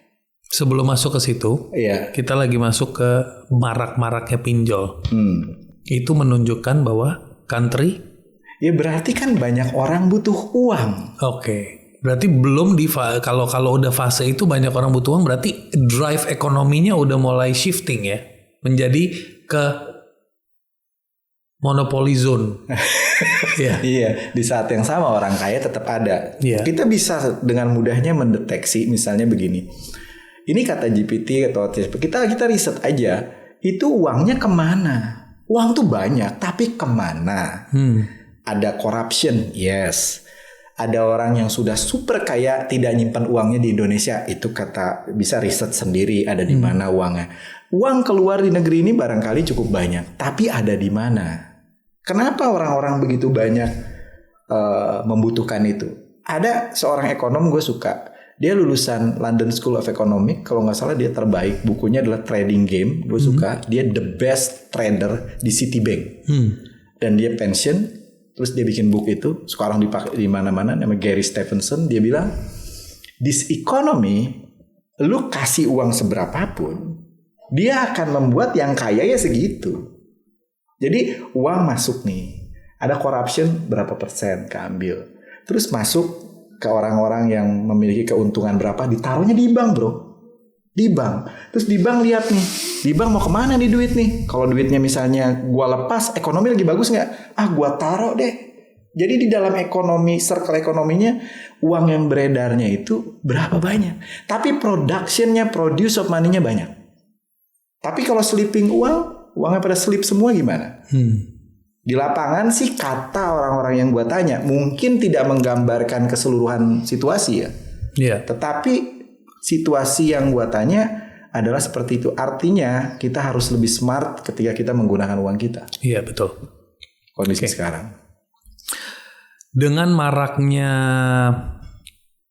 Sebelum masuk ke situ, kita lagi masuk ke marak-maraknya pinjol. Itu menunjukkan bahwa country, ya berarti kan banyak orang butuh uang. Oke. Berarti belum kalau udah fase itu banyak orang butuh uang, berarti drive ekonominya udah mulai shifting ya, menjadi ke Monopoly zone. Iya, di saat yang sama orang kaya tetap ada. Kita bisa dengan mudahnya mendeteksi misalnya begini. Ini kata GPT atau kita riset aja, itu uangnya kemana? Uang tuh banyak, tapi kemana? Ada corruption, yes. Ada orang yang sudah super kaya tidak nyimpan uangnya di Indonesia, itu kata bisa riset sendiri ada di mana uangnya. Uang keluar di negeri ini barangkali cukup banyak, tapi ada di mana? Kenapa orang-orang begitu banyak membutuhkan itu? Ada seorang ekonom gue suka. Dia lulusan London School of Economics. Kalau nggak salah dia terbaik. Bukunya adalah Trading Game. Gue suka. Dia the best trader di Citibank. Dan dia pensiun. Terus dia bikin buku itu. Sekarang dipakai di mana-mana. Namanya Gary Stephenson. Dia bilang, this economy, lu kasih uang seberapapun, dia akan membuat yang kaya ya segitu. Jadi uang masuk nih, ada corruption berapa persen keambil, terus masuk ke orang-orang yang memiliki keuntungan berapa, ditaruhnya di bank bro, di bank. Terus di bank lihat nih, di bank mau kemana nih duit nih? Kalau duitnya misalnya gua lepas, ekonomi lagi bagus nggak? Gua taruh deh. Jadi di dalam ekonomi, circle ekonominya, uang yang beredarnya itu berapa banyak? Tapi produce of money-nya banyak. Tapi kalau sleeping uangnya pada slip semua gimana? Di lapangan sih kata orang-orang yang gue tanya mungkin tidak menggambarkan keseluruhan situasi ya. Tetapi situasi yang gue tanya adalah seperti itu. Artinya kita harus lebih smart ketika kita menggunakan uang kita. Iya betul. Kondisi sekarang. Dengan maraknya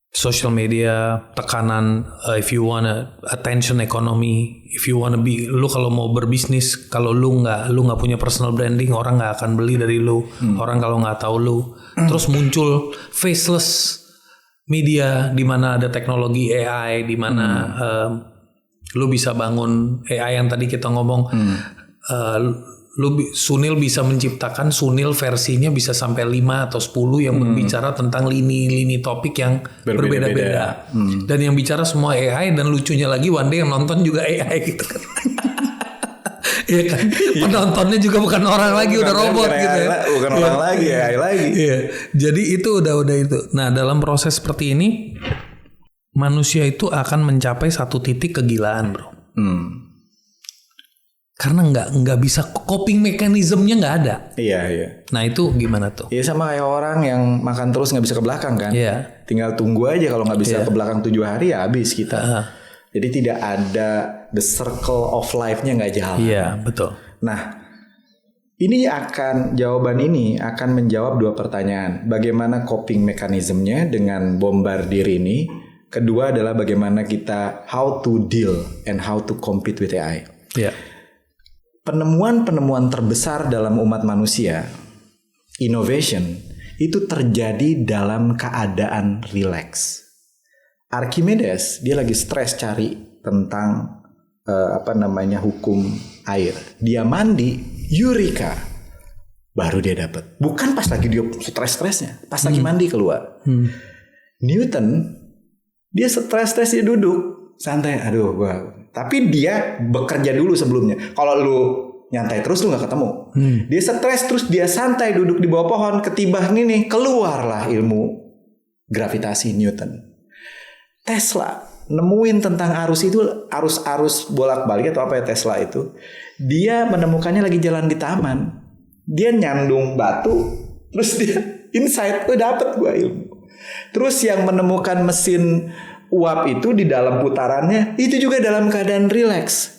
social media, tekanan, if you wanna attention economy, if you wanna be, lu kalau mau berbisnis, kalau lu nggak punya personal branding, orang nggak akan beli dari lu. Orang kalau nggak tahu lu, terus muncul faceless media di mana ada teknologi AI, di mana lu bisa bangun AI yang tadi kita ngomong. Sunil bisa menciptakan Sunil versinya bisa sampai 5 atau 10 yang berbicara tentang lini-lini topik yang berbeda-beda. Dan yang bicara semua AI, dan lucunya lagi one day yang nonton juga AI gitu kan. Iya kan? Penontonnya juga bukan orang lagi, udah robot gitu ya. Bukan orang lagi, AI lagi. Iya. Jadi itu udah itu. Nah, dalam proses seperti ini manusia itu akan mencapai satu titik kegilaan, bro. Karena nggak bisa, coping mekanismenya nggak ada. Iya. Nah itu gimana tuh? Iya sama kayak orang yang makan terus nggak bisa ke belakang kan. Iya. Tinggal tunggu aja, kalau nggak bisa ke belakang 7 hari ya habis kita. Jadi tidak ada the circle of life-nya nggak jalan. Iya betul. Nah jawaban ini akan menjawab 2 pertanyaan. Bagaimana coping mekanismenya dengan bombardir ini. Kedua adalah bagaimana kita how to deal and how to compete with AI. Iya. Penemuan-penemuan terbesar dalam umat manusia, innovation, itu terjadi dalam keadaan relax. Archimedes, dia lagi stres cari tentang hukum air. Dia mandi, eureka, baru dia dapat. Bukan pas lagi dia stres-stresnya, pas lagi mandi keluar. Newton, dia stres-stres, dia duduk santai, tapi dia bekerja dulu sebelumnya. Kalau lu nyantai terus lu nggak ketemu. Dia stres terus dia santai duduk di bawah pohon, ketibah nih keluarlah ilmu gravitasi Newton. Tesla nemuin tentang arus itu, arus bolak-balik atau apa ya Tesla itu. Dia menemukannya lagi jalan di taman. Dia nyandung batu, terus dia insight, dapet gua ilmu. Terus yang menemukan mesin uap itu di dalam putarannya itu juga dalam keadaan relax.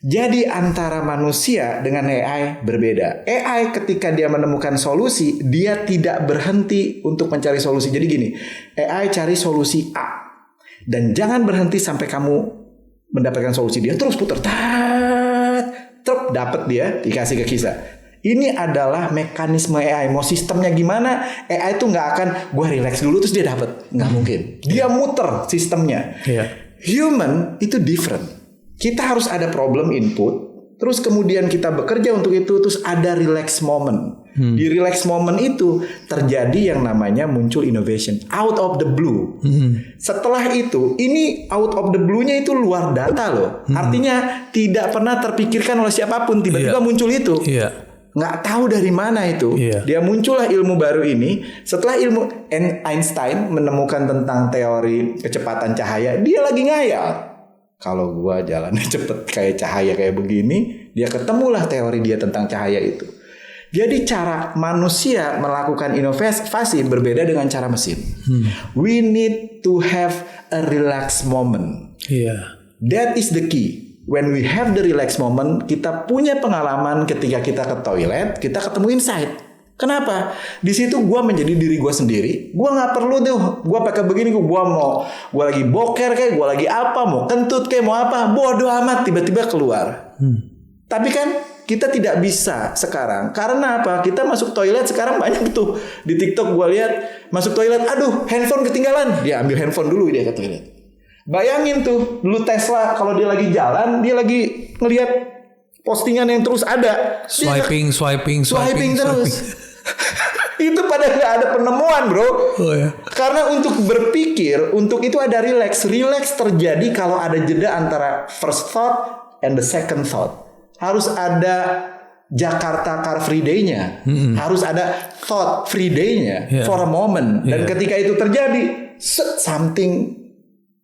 Jadi antara manusia dengan AI berbeda. AI ketika dia menemukan solusi, dia tidak berhenti untuk mencari solusi. Jadi gini, AI cari solusi A dan jangan berhenti sampai kamu mendapatkan solusi. Dia terus putar, dapat dia dikasih ke kisah. Ini adalah mekanisme AI. Mau sistemnya gimana, AI itu nggak akan gue relax dulu terus dia dapat. Nggak mungkin. Dia muter sistemnya. Human itu different. Kita harus ada problem input, terus kemudian kita bekerja untuk itu, terus ada relax moment. Di relax moment itu terjadi yang namanya muncul innovation out of the blue. Setelah itu, ini out of the blue-nya itu luar data loh. Artinya tidak pernah terpikirkan oleh siapapun, tiba-tiba muncul itu. nggak tahu dari mana itu. Dia muncullah ilmu baru ini. Setelah ilmu Einstein menemukan tentang teori kecepatan cahaya, dia lagi ngayal. Kalau gua jalannya cepet kayak cahaya kayak begini, dia ketemulah teori dia tentang cahaya itu. Jadi cara manusia melakukan inovasi berbeda dengan cara mesin. We need to have a relaxed moment. That is the key. When we have the relaxed moment, kita punya pengalaman ketika kita ke toilet, kita ketemu insight. Kenapa? Di situ gue menjadi diri gue sendiri. Gue nggak perlu tuh. Gue pakai begini. Gue lagi boker kayak, gue lagi apa? Mau kentut kayak, mau apa? Bodoh amat. Tiba-tiba keluar. Tapi kan kita tidak bisa sekarang. Karena apa? Kita masuk toilet sekarang banyak tuh di TikTok gue lihat masuk toilet. Aduh, handphone ketinggalan. Dia ambil handphone dulu dia ke toilet. Bayangin tuh, dulu Tesla kalau dia lagi jalan, dia lagi ngelihat postingan yang terus ada. Swiping terus. Itu pada nggak ada penemuan, bro. Karena untuk berpikir, untuk itu ada relax. Relax terjadi kalau ada jeda antara first thought and the second thought. Harus ada Jakarta Car Free Day-nya. Harus ada thought free day-nya for a moment. Dan ketika itu terjadi, something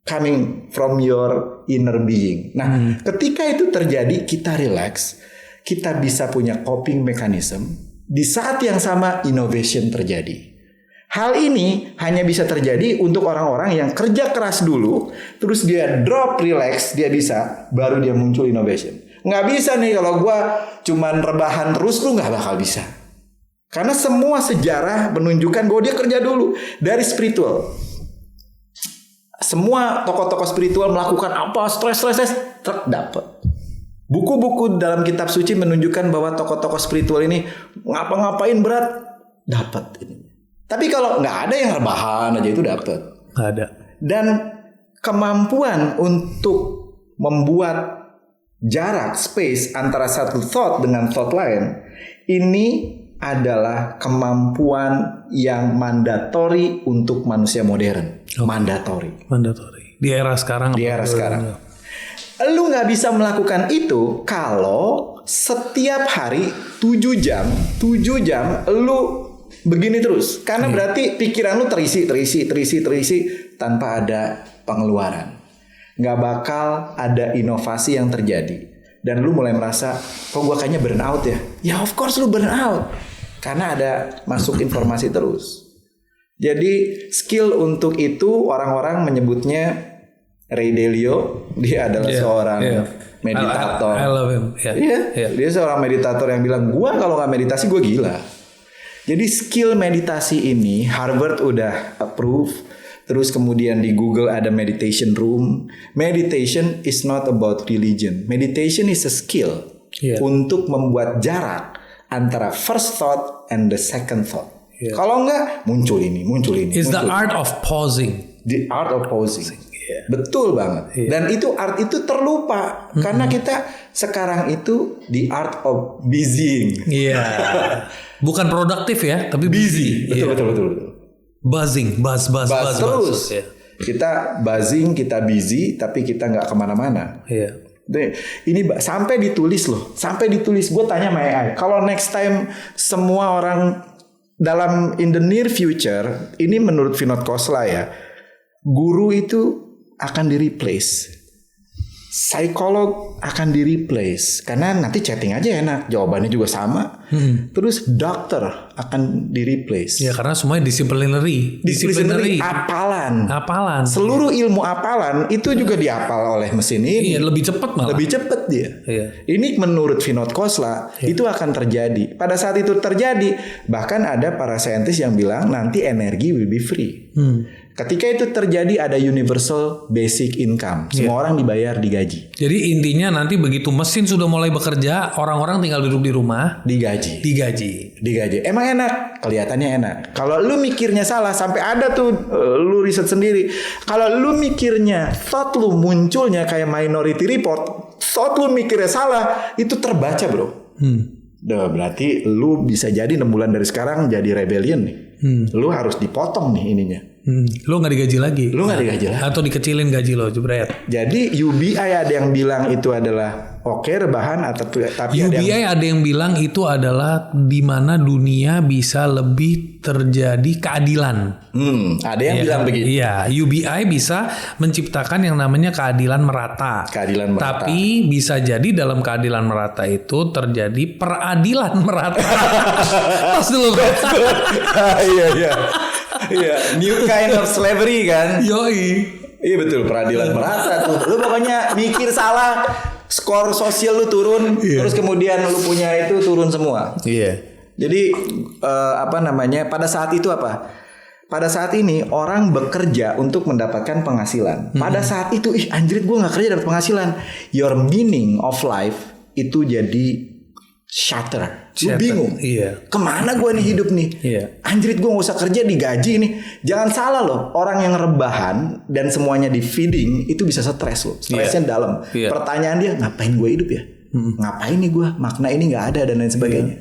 coming from your inner being. Nah, ketika itu terjadi, kita relax, kita bisa punya coping mechanism. Di saat yang sama, innovation terjadi. Hal ini hanya bisa terjadi untuk orang-orang yang kerja keras dulu, terus dia drop relax, dia bisa, baru dia muncul innovation. Nggak bisa nih kalau gue cuman rebahan terus, lu nggak bakal bisa. Karena semua sejarah menunjukkan bahwa dia kerja dulu dari spiritual. Semua tokoh-tokoh spiritual melakukan apa, stres, dapat. Buku-buku dalam kitab suci menunjukkan bahwa tokoh-tokoh spiritual ini ngapa-ngapain berat, dapat ini. Tapi kalau nggak ada yang rebahan aja itu dapat. Nggak ada. Dan kemampuan untuk membuat jarak, space antara satu thought dengan thought lain, ini adalah kemampuan yang mandatori untuk manusia modern. Mandatori. Di era sekarang. Lu nggak bisa melakukan itu kalau setiap hari 7 jam lu begini terus. Karena berarti pikiran lu terisi tanpa ada pengeluaran. Nggak bakal ada inovasi yang terjadi. Dan lu mulai merasa, kok gue kayaknya burn out ya? Ya of course lu burn out. Karena ada masuk informasi terus. Jadi skill untuk itu orang-orang menyebutnya Ray Dalio. Dia adalah seorang meditator. I love him. Dia seorang meditator yang bilang, gue kalau gak meditasi gue gila. Jadi skill meditasi ini Harvard udah approve. Terus kemudian di Google ada meditation room. Meditation is not about religion. Meditation is a skill untuk membuat jarak antara first thought and the second thought. Kalau enggak muncul ini. It's the art of pausing. The art of pausing. Betul banget. Dan itu art itu terlupa karena kita sekarang itu the art of busying. Bukan produktif ya, tapi busy. Betul. Buzzing, buzz terus. Kita buzzing, kita busy, tapi kita nggak kemana-mana. Ini sampai ditulis loh, gue tanya sama AI, kalau next time semua orang in the near future, ini menurut Vinod Khosla ya, guru itu akan di-replace, psikolog akan di-replace, karena nanti chatting aja enak, jawabannya juga sama. Terus dokter akan di-replace. Ya karena semuanya disciplinary, apalan. Seluruh Iya. ilmu apalan itu juga dihafal oleh mesin ini. Iya, lebih cepat malah. Lebih cepat dia. Iya. Ini menurut Vinod Khosla itu akan terjadi. Pada saat itu terjadi, bahkan ada para saintis yang bilang nanti energi will be free. Ketika itu terjadi ada universal basic income. Semua orang dibayar digaji. Jadi intinya nanti begitu mesin sudah mulai bekerja, orang-orang tinggal duduk di rumah digaji. Emang enak, kelihatannya enak. Kalau lu mikirnya salah, sampai ada tuh lu riset sendiri. Kalau lu mikirnya thought lu munculnya kayak Minority Report, thought lu mikirnya salah, itu terbaca, bro. Berarti lu bisa jadi 6 bulan dari sekarang jadi rebellion nih. Lu harus dipotong nih ininya. Lo nggak digaji lagi. Lu nggak digaji lagi. Atau dikecilin gaji lo, jebret. Jadi UBI ada yang bilang itu adalah rebahan, atau tapi UBI ada yang bilang itu adalah di mana dunia bisa lebih terjadi keadilan. Ada yang bilang begitu. Iya, UBI bisa menciptakan yang namanya keadilan merata. Keadilan merata. Tapi bisa jadi dalam keadilan merata itu terjadi peradilan merata. Pas dulu. Iya. Iya, new kind of slavery kan. Yoi. Iya betul, peradilan merata tuh. Lu pokoknya mikir salah, skor sosial lu turun, terus kemudian lu punya itu turun semua. Iya. Jadi pada saat itu apa? Pada saat ini orang bekerja untuk mendapatkan penghasilan. Pada saat itu, anjir gue nggak kerja dapat penghasilan. Your meaning of life itu jadi shatter. Lu bingung. Iya. Kemana gue nih hidup nih? Iya. Anjrit, gue gak usah kerja, digaji nih. Jangan salah loh. Orang yang rebahan dan semuanya di feeding itu bisa stres loh. Stresnya dalam. Iya. Pertanyaan dia, ngapain gue hidup ya? Ngapain nih gue? Makna ini gak ada dan lain sebagainya.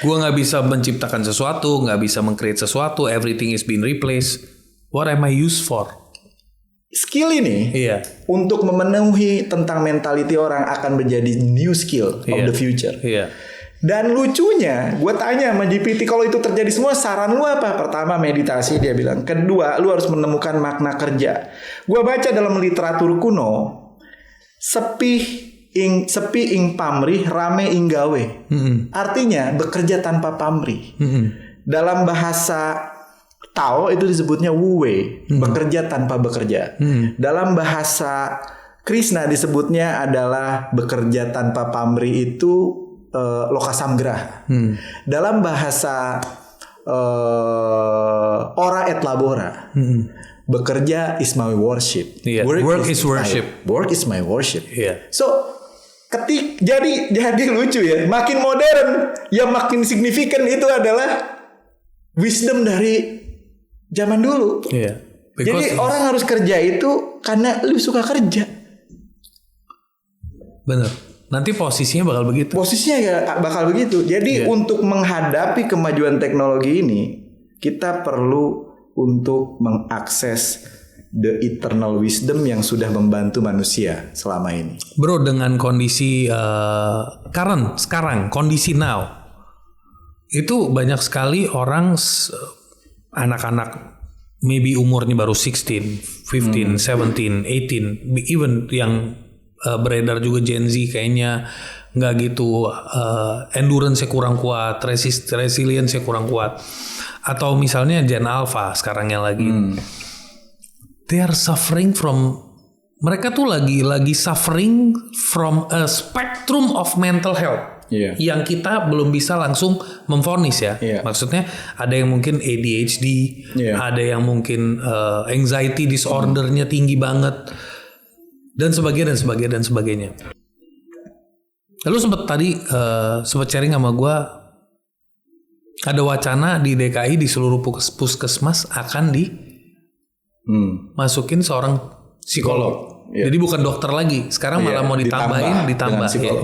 Gue nggak bisa menciptakan sesuatu, nggak bisa meng-create sesuatu. Everything is being replaced. What am I used for? Skill ini untuk memenuhi tentang mentality orang akan menjadi new skill of the future. Iya. Dan lucunya, gue tanya sama GPT, kalau itu terjadi semua, saran lu apa? Pertama, meditasi, dia bilang. Kedua, lu harus menemukan makna kerja. Gue baca dalam literatur kuno, sepi ing pamrih, rame ing gawe. Artinya bekerja tanpa pamrih. Dalam bahasa Tao itu disebutnya wu wei, bekerja tanpa bekerja. Dalam bahasa Krishna disebutnya adalah bekerja tanpa pamrih itu lokasamgraha. Dalam bahasa ora et labora, bekerja is my worship. Work is worship. Work is my worship. So jadi lucu ya. Makin modern, yang makin signifikan itu adalah wisdom dari zaman dulu. Jadi orang harus kerja itu karena lu suka kerja. Bener. Nanti posisinya bakal begitu. Bakal begitu. Jadi untuk menghadapi kemajuan teknologi ini, kita perlu untuk mengakses the eternal wisdom yang sudah membantu manusia selama ini. Bro, dengan kondisi sekarang kondisi now, itu banyak sekali orang anak-anak maybe umurnya baru 16, 15, 17, 18, even yang beredar juga Gen Z kayaknya nggak gitu, endurance-nya kurang kuat, resilience-nya kurang kuat, atau misalnya Gen Alpha sekarang yang lagi they are suffering from, mereka tuh lagi suffering from a spectrum of mental health yang kita belum bisa langsung memvonis ya. Maksudnya ada yang mungkin ADHD, ada yang mungkin anxiety disordernya tinggi banget, dan sebagainya. Lalu sempat sharing sama gue, ada wacana di DKI di seluruh puskesmas akan dimasukin seorang psikolog. Jadi bukan dokter lagi, sekarang malah mau ditambah. Ya,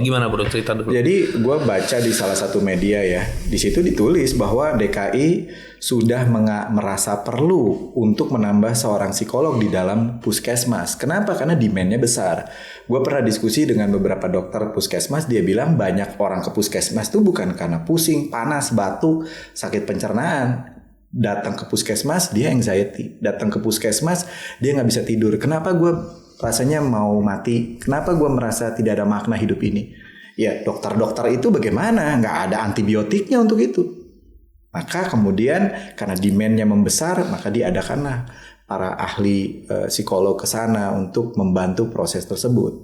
gimana bro, cerita dulu. Jadi gue baca di salah satu media ya, di situ ditulis bahwa DKI sudah merasa perlu untuk menambah seorang psikolog di dalam puskesmas. Kenapa? Karena demand-nya besar. Gue pernah diskusi dengan beberapa dokter puskesmas, dia bilang banyak orang ke puskesmas tuh bukan karena pusing, panas, batuk, sakit pencernaan. Datang ke puskesmas dia anxiety, datang ke puskesmas dia nggak bisa tidur. Kenapa gue rasanya mau mati? Kenapa gue merasa tidak ada makna hidup ini? Ya dokter-dokter itu bagaimana? Nggak ada antibiotiknya untuk itu. Maka kemudian karena demand-nya membesar, maka diadakanlah para ahli psikolog ke sana untuk membantu proses tersebut.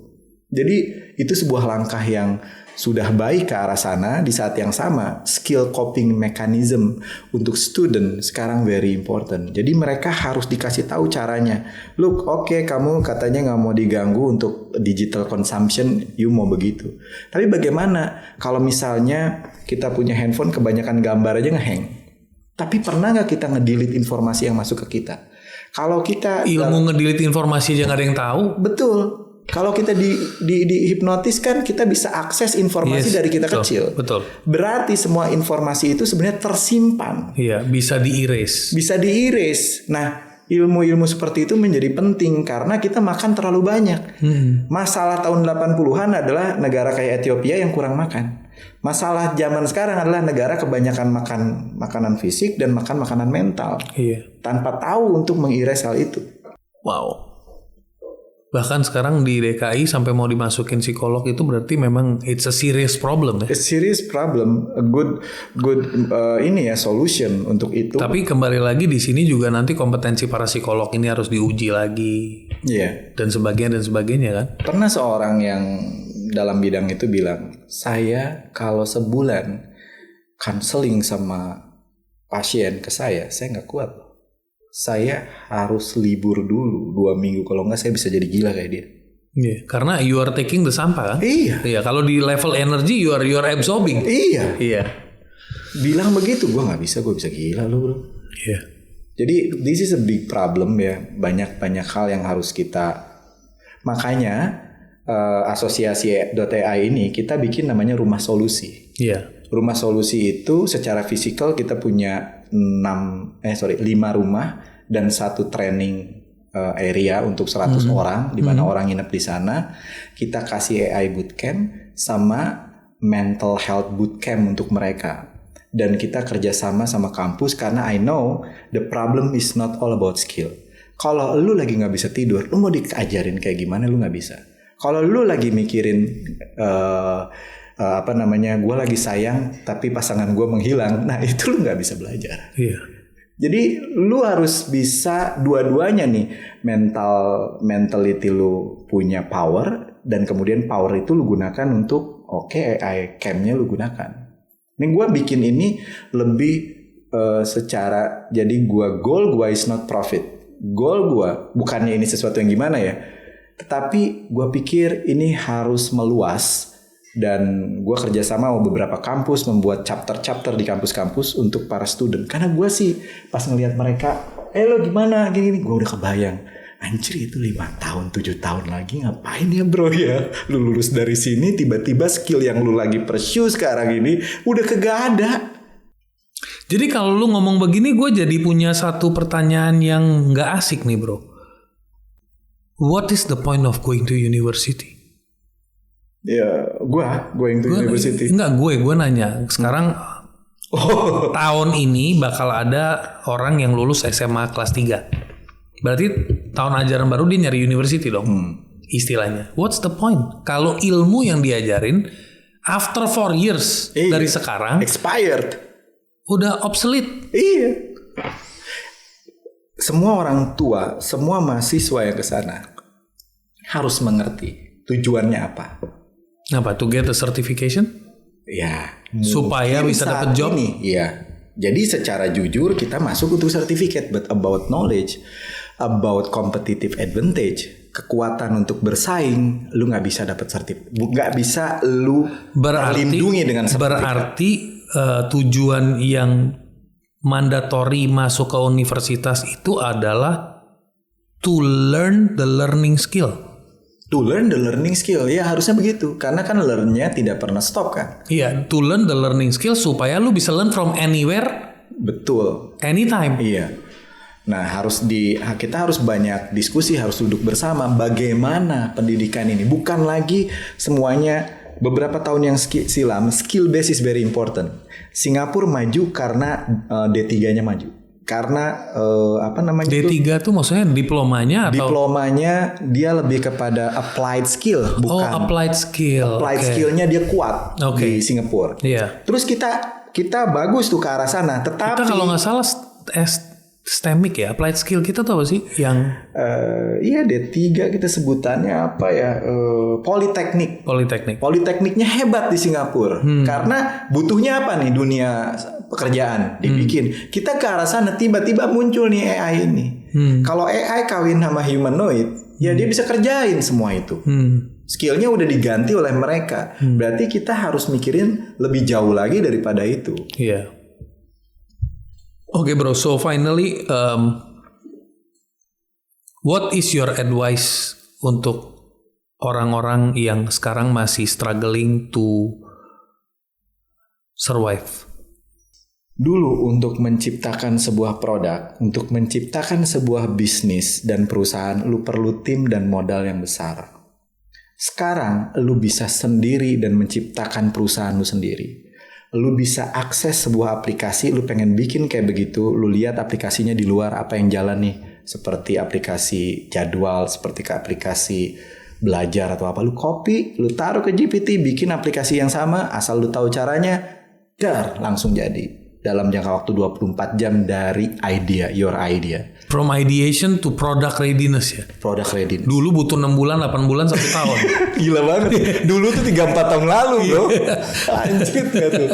Jadi itu sebuah langkah yang sudah baik ke arah sana. Di saat yang sama, skill coping mechanism untuk student sekarang very important. Jadi mereka harus dikasih tahu caranya. Look, oke, kamu katanya nggak mau diganggu untuk digital consumption, you mau begitu. Tapi bagaimana kalau misalnya kita punya handphone kebanyakan gambar aja ngehang? Tapi pernah nggak kita ngedelete informasi yang masuk ke kita? Kalau kita ilmu ngedelete informasi aja nggak ada yang tahu. Betul. Kalau kita di hipnotis kan kita bisa akses informasi dari kita kecil. Betul. Berarti semua informasi itu sebenarnya tersimpan. Iya, bisa di-erase. Bisa di-erase. Nah, ilmu-ilmu seperti itu menjadi penting karena kita makan terlalu banyak. Masalah tahun 80-an adalah negara kayak Ethiopia yang kurang makan. Masalah zaman sekarang adalah negara kebanyakan makan makanan fisik dan makan makanan mental. Tanpa tahu untuk mengiris hal itu. Wow. Bahkan sekarang di DKI sampai mau dimasukin psikolog itu berarti memang it's a serious problem ya. A serious problem, a good solution untuk itu. Tapi kembali lagi di sini juga nanti kompetensi para psikolog ini harus diuji lagi. Iya. Dan sebagainya kan. Pernah seorang yang dalam bidang itu bilang, saya kalau sebulan counseling sama pasien ke saya nggak kuat. Saya harus libur dulu 2 minggu, kalau nggak saya bisa jadi gila kayak dia. Iya, karena you are taking the sampah kan? Iya, kalau di level energy you are absorbing. Iya. Bilang begitu, gue nggak bisa, gue bisa gila lu bro. Iya. Jadi this is a big problem ya, banyak hal yang harus kita. Makanya asosiasi.ai ini kita bikin namanya rumah solusi. Iya. Rumah solusi itu secara fisikal kita punya 5 rumah dan 1 training area untuk 100 orang di mana orang nginep di sana. Kita kasih AI bootcamp sama mental health bootcamp untuk mereka. Dan kita kerjasama sama kampus karena I know the problem is not all about skill. Kalau lu lagi nggak bisa tidur, lu mau diajarin kayak gimana, lu nggak bisa. Kalau lu lagi mikirin gue lagi sayang tapi pasangan gue menghilang, nah itu lu nggak bisa belajar. Iya. Jadi lu harus bisa dua-duanya nih, mentality lu punya power dan kemudian power itu lu gunakan untuk AI camp-nya lu gunakan. Ini gue bikin ini lebih secara, jadi goal gue is not profit. Goal gue bukannya ini sesuatu yang gimana ya, tetapi gue pikir ini harus meluas. Dan gue kerjasama sama beberapa kampus membuat chapter di kampus-kampus untuk para student. Karena gue sih pas ngelihat mereka, lo gimana gini, gue udah kebayang, anjir itu 5 tahun 7 tahun lagi ngapain ya bro ya. Lu lulus dari sini tiba-tiba skill yang lu lagi pursue sekarang ini udah kagak ada. Jadi kalau lu ngomong begini, gue jadi punya satu pertanyaan yang gak asik nih bro. What is the point of going to university? Ya, going to university. Enggak, gue nanya. Sekarang tahun ini bakal ada orang yang lulus SMA kelas 3. Berarti tahun ajaran baru dia nyari university dong. Istilahnya. What's the point? Kalau ilmu yang diajarin after 4 years dari sekarang expired. Udah obsolete. Iya. Semua orang tua, semua mahasiswa yang ke sana harus mengerti tujuannya apa. Apa? To get a certification? Ya. Supaya bisa dapat job? Iya. Jadi secara jujur kita masuk untuk sertifikat, but about knowledge, about competitive advantage, kekuatan untuk bersaing, lu nggak bisa dapat sertifikat, nggak bisa lu terlindungi dengan sertifikat. Berarti tujuan yang mandatori masuk ke universitas itu adalah to learn the learning skill. To learn the learning skill, ya harusnya begitu. Karena kan learn-nya tidak pernah stop kan. Iya, to learn the learning skill supaya lu bisa learn from anywhere. Betul. Anytime. Iya. Nah kita harus banyak diskusi, harus duduk bersama. Bagaimana pendidikan ini? Bukan lagi semuanya. Beberapa tahun yang silam, skill base is very important. Singapura maju karena D3-nya maju. Karena D3 tuh maksudnya diplomanya atau? Diplomanya dia lebih kepada applied skill, bukan. Oh, applied skill. Applied skillnya dia kuat di Singapura. Iya. Terus kita bagus tuh ke arah sana. Tetapi kita kalau nggak salah STEMIC ya, applied skill kita tuh apa sih? Yang iya D3 kita sebutannya apa ya? Politeknik. Politekniknya hebat di Singapura. Karena butuhnya apa nih dunia pekerjaan dibikin. Kita ke arah sana tiba-tiba muncul nih AI ini. Kalau AI kawin sama humanoid, ya dia bisa kerjain semua itu. Skillnya udah diganti oleh mereka. Berarti kita harus mikirin lebih jauh lagi daripada itu. Iya. Oke bro, so finally, what is your advice untuk orang-orang yang sekarang masih struggling to survive? Dulu untuk menciptakan sebuah produk, untuk menciptakan sebuah bisnis dan perusahaan, lu perlu tim dan modal yang besar. Sekarang lu bisa sendiri dan menciptakan perusahaan lu sendiri. Lu bisa akses sebuah aplikasi, lu pengen bikin kayak begitu, lu lihat aplikasinya di luar apa yang jalan nih. Seperti aplikasi jadwal, seperti aplikasi belajar atau apa. Lu copy, lu taruh ke GPT, bikin aplikasi yang sama, asal lu tahu caranya, dar, langsung jadi. Dalam jangka waktu 24 jam dari idea, your idea. From ideation to product readiness ya. Product readiness. Dulu butuh 6 bulan, 8 bulan, 1 tahun. Gila banget. Dulu tuh 3-4 tahun lalu bro. Lanjut gak tuh?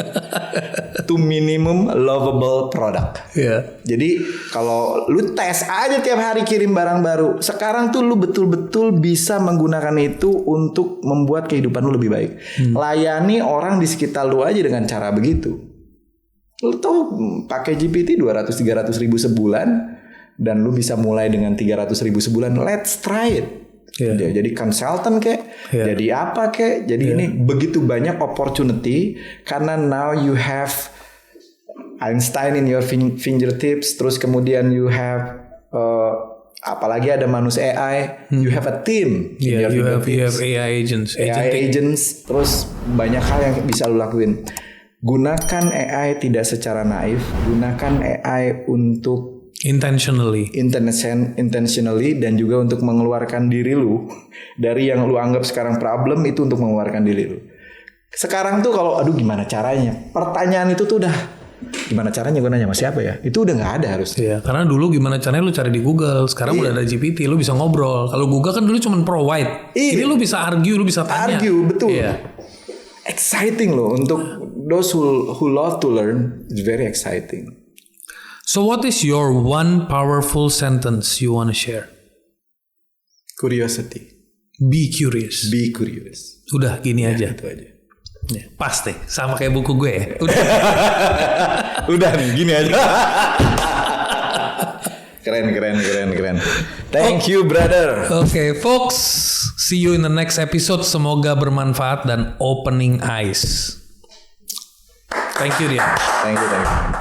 To minimum lovable product. Iya. Jadi kalau lu tes aja tiap hari kirim barang baru. Sekarang tuh lu betul-betul bisa menggunakan itu untuk membuat kehidupan lu lebih baik. Layani orang di sekitar lu aja dengan cara begitu. Lu tuh pakai GPT 200-300 ribu sebulan dan lu bisa mulai dengan 300 ribu sebulan. Let's try it. Yeah. Jadi consultant kek, jadi apa kek. Jadi ini begitu banyak opportunity karena now you have Einstein in your fingertips. Terus kemudian you have apalagi ada manusia AI, you have a team. Yeah, you have AI agents. AI agents. Terus banyak hal yang bisa lu lakuin. Gunakan AI tidak secara naif, gunakan AI untuk intentionally dan juga untuk mengeluarkan diri lu dari yang lu anggap sekarang problem itu untuk mengeluarkan diri lu. Sekarang tuh kalau aduh gimana caranya? Pertanyaan itu tuh udah gimana caranya gue nanya sama siapa ya? Itu udah nggak ada harusnya. Iya, karena dulu gimana caranya lu cari di Google, sekarang udah ada GPT, lu bisa ngobrol. Kalau Google kan dulu cuma provide. Ini lu bisa argue, lu bisa tanya. Argue, betul. Iya. Exciting loh untuk those who love to learn. It's very exciting. So what is your one powerful sentence you want to share? Curiosity. Be curious. Be curious. Udah gini aja. Itu aja. Ya, pasti sama kayak buku gue ya. Udah. Udah nih gini aja. Keren. Thank you brother. Okay, folks. See you in the next episode. Semoga bermanfaat dan opening eyes. Thank you, Rian. Thank you.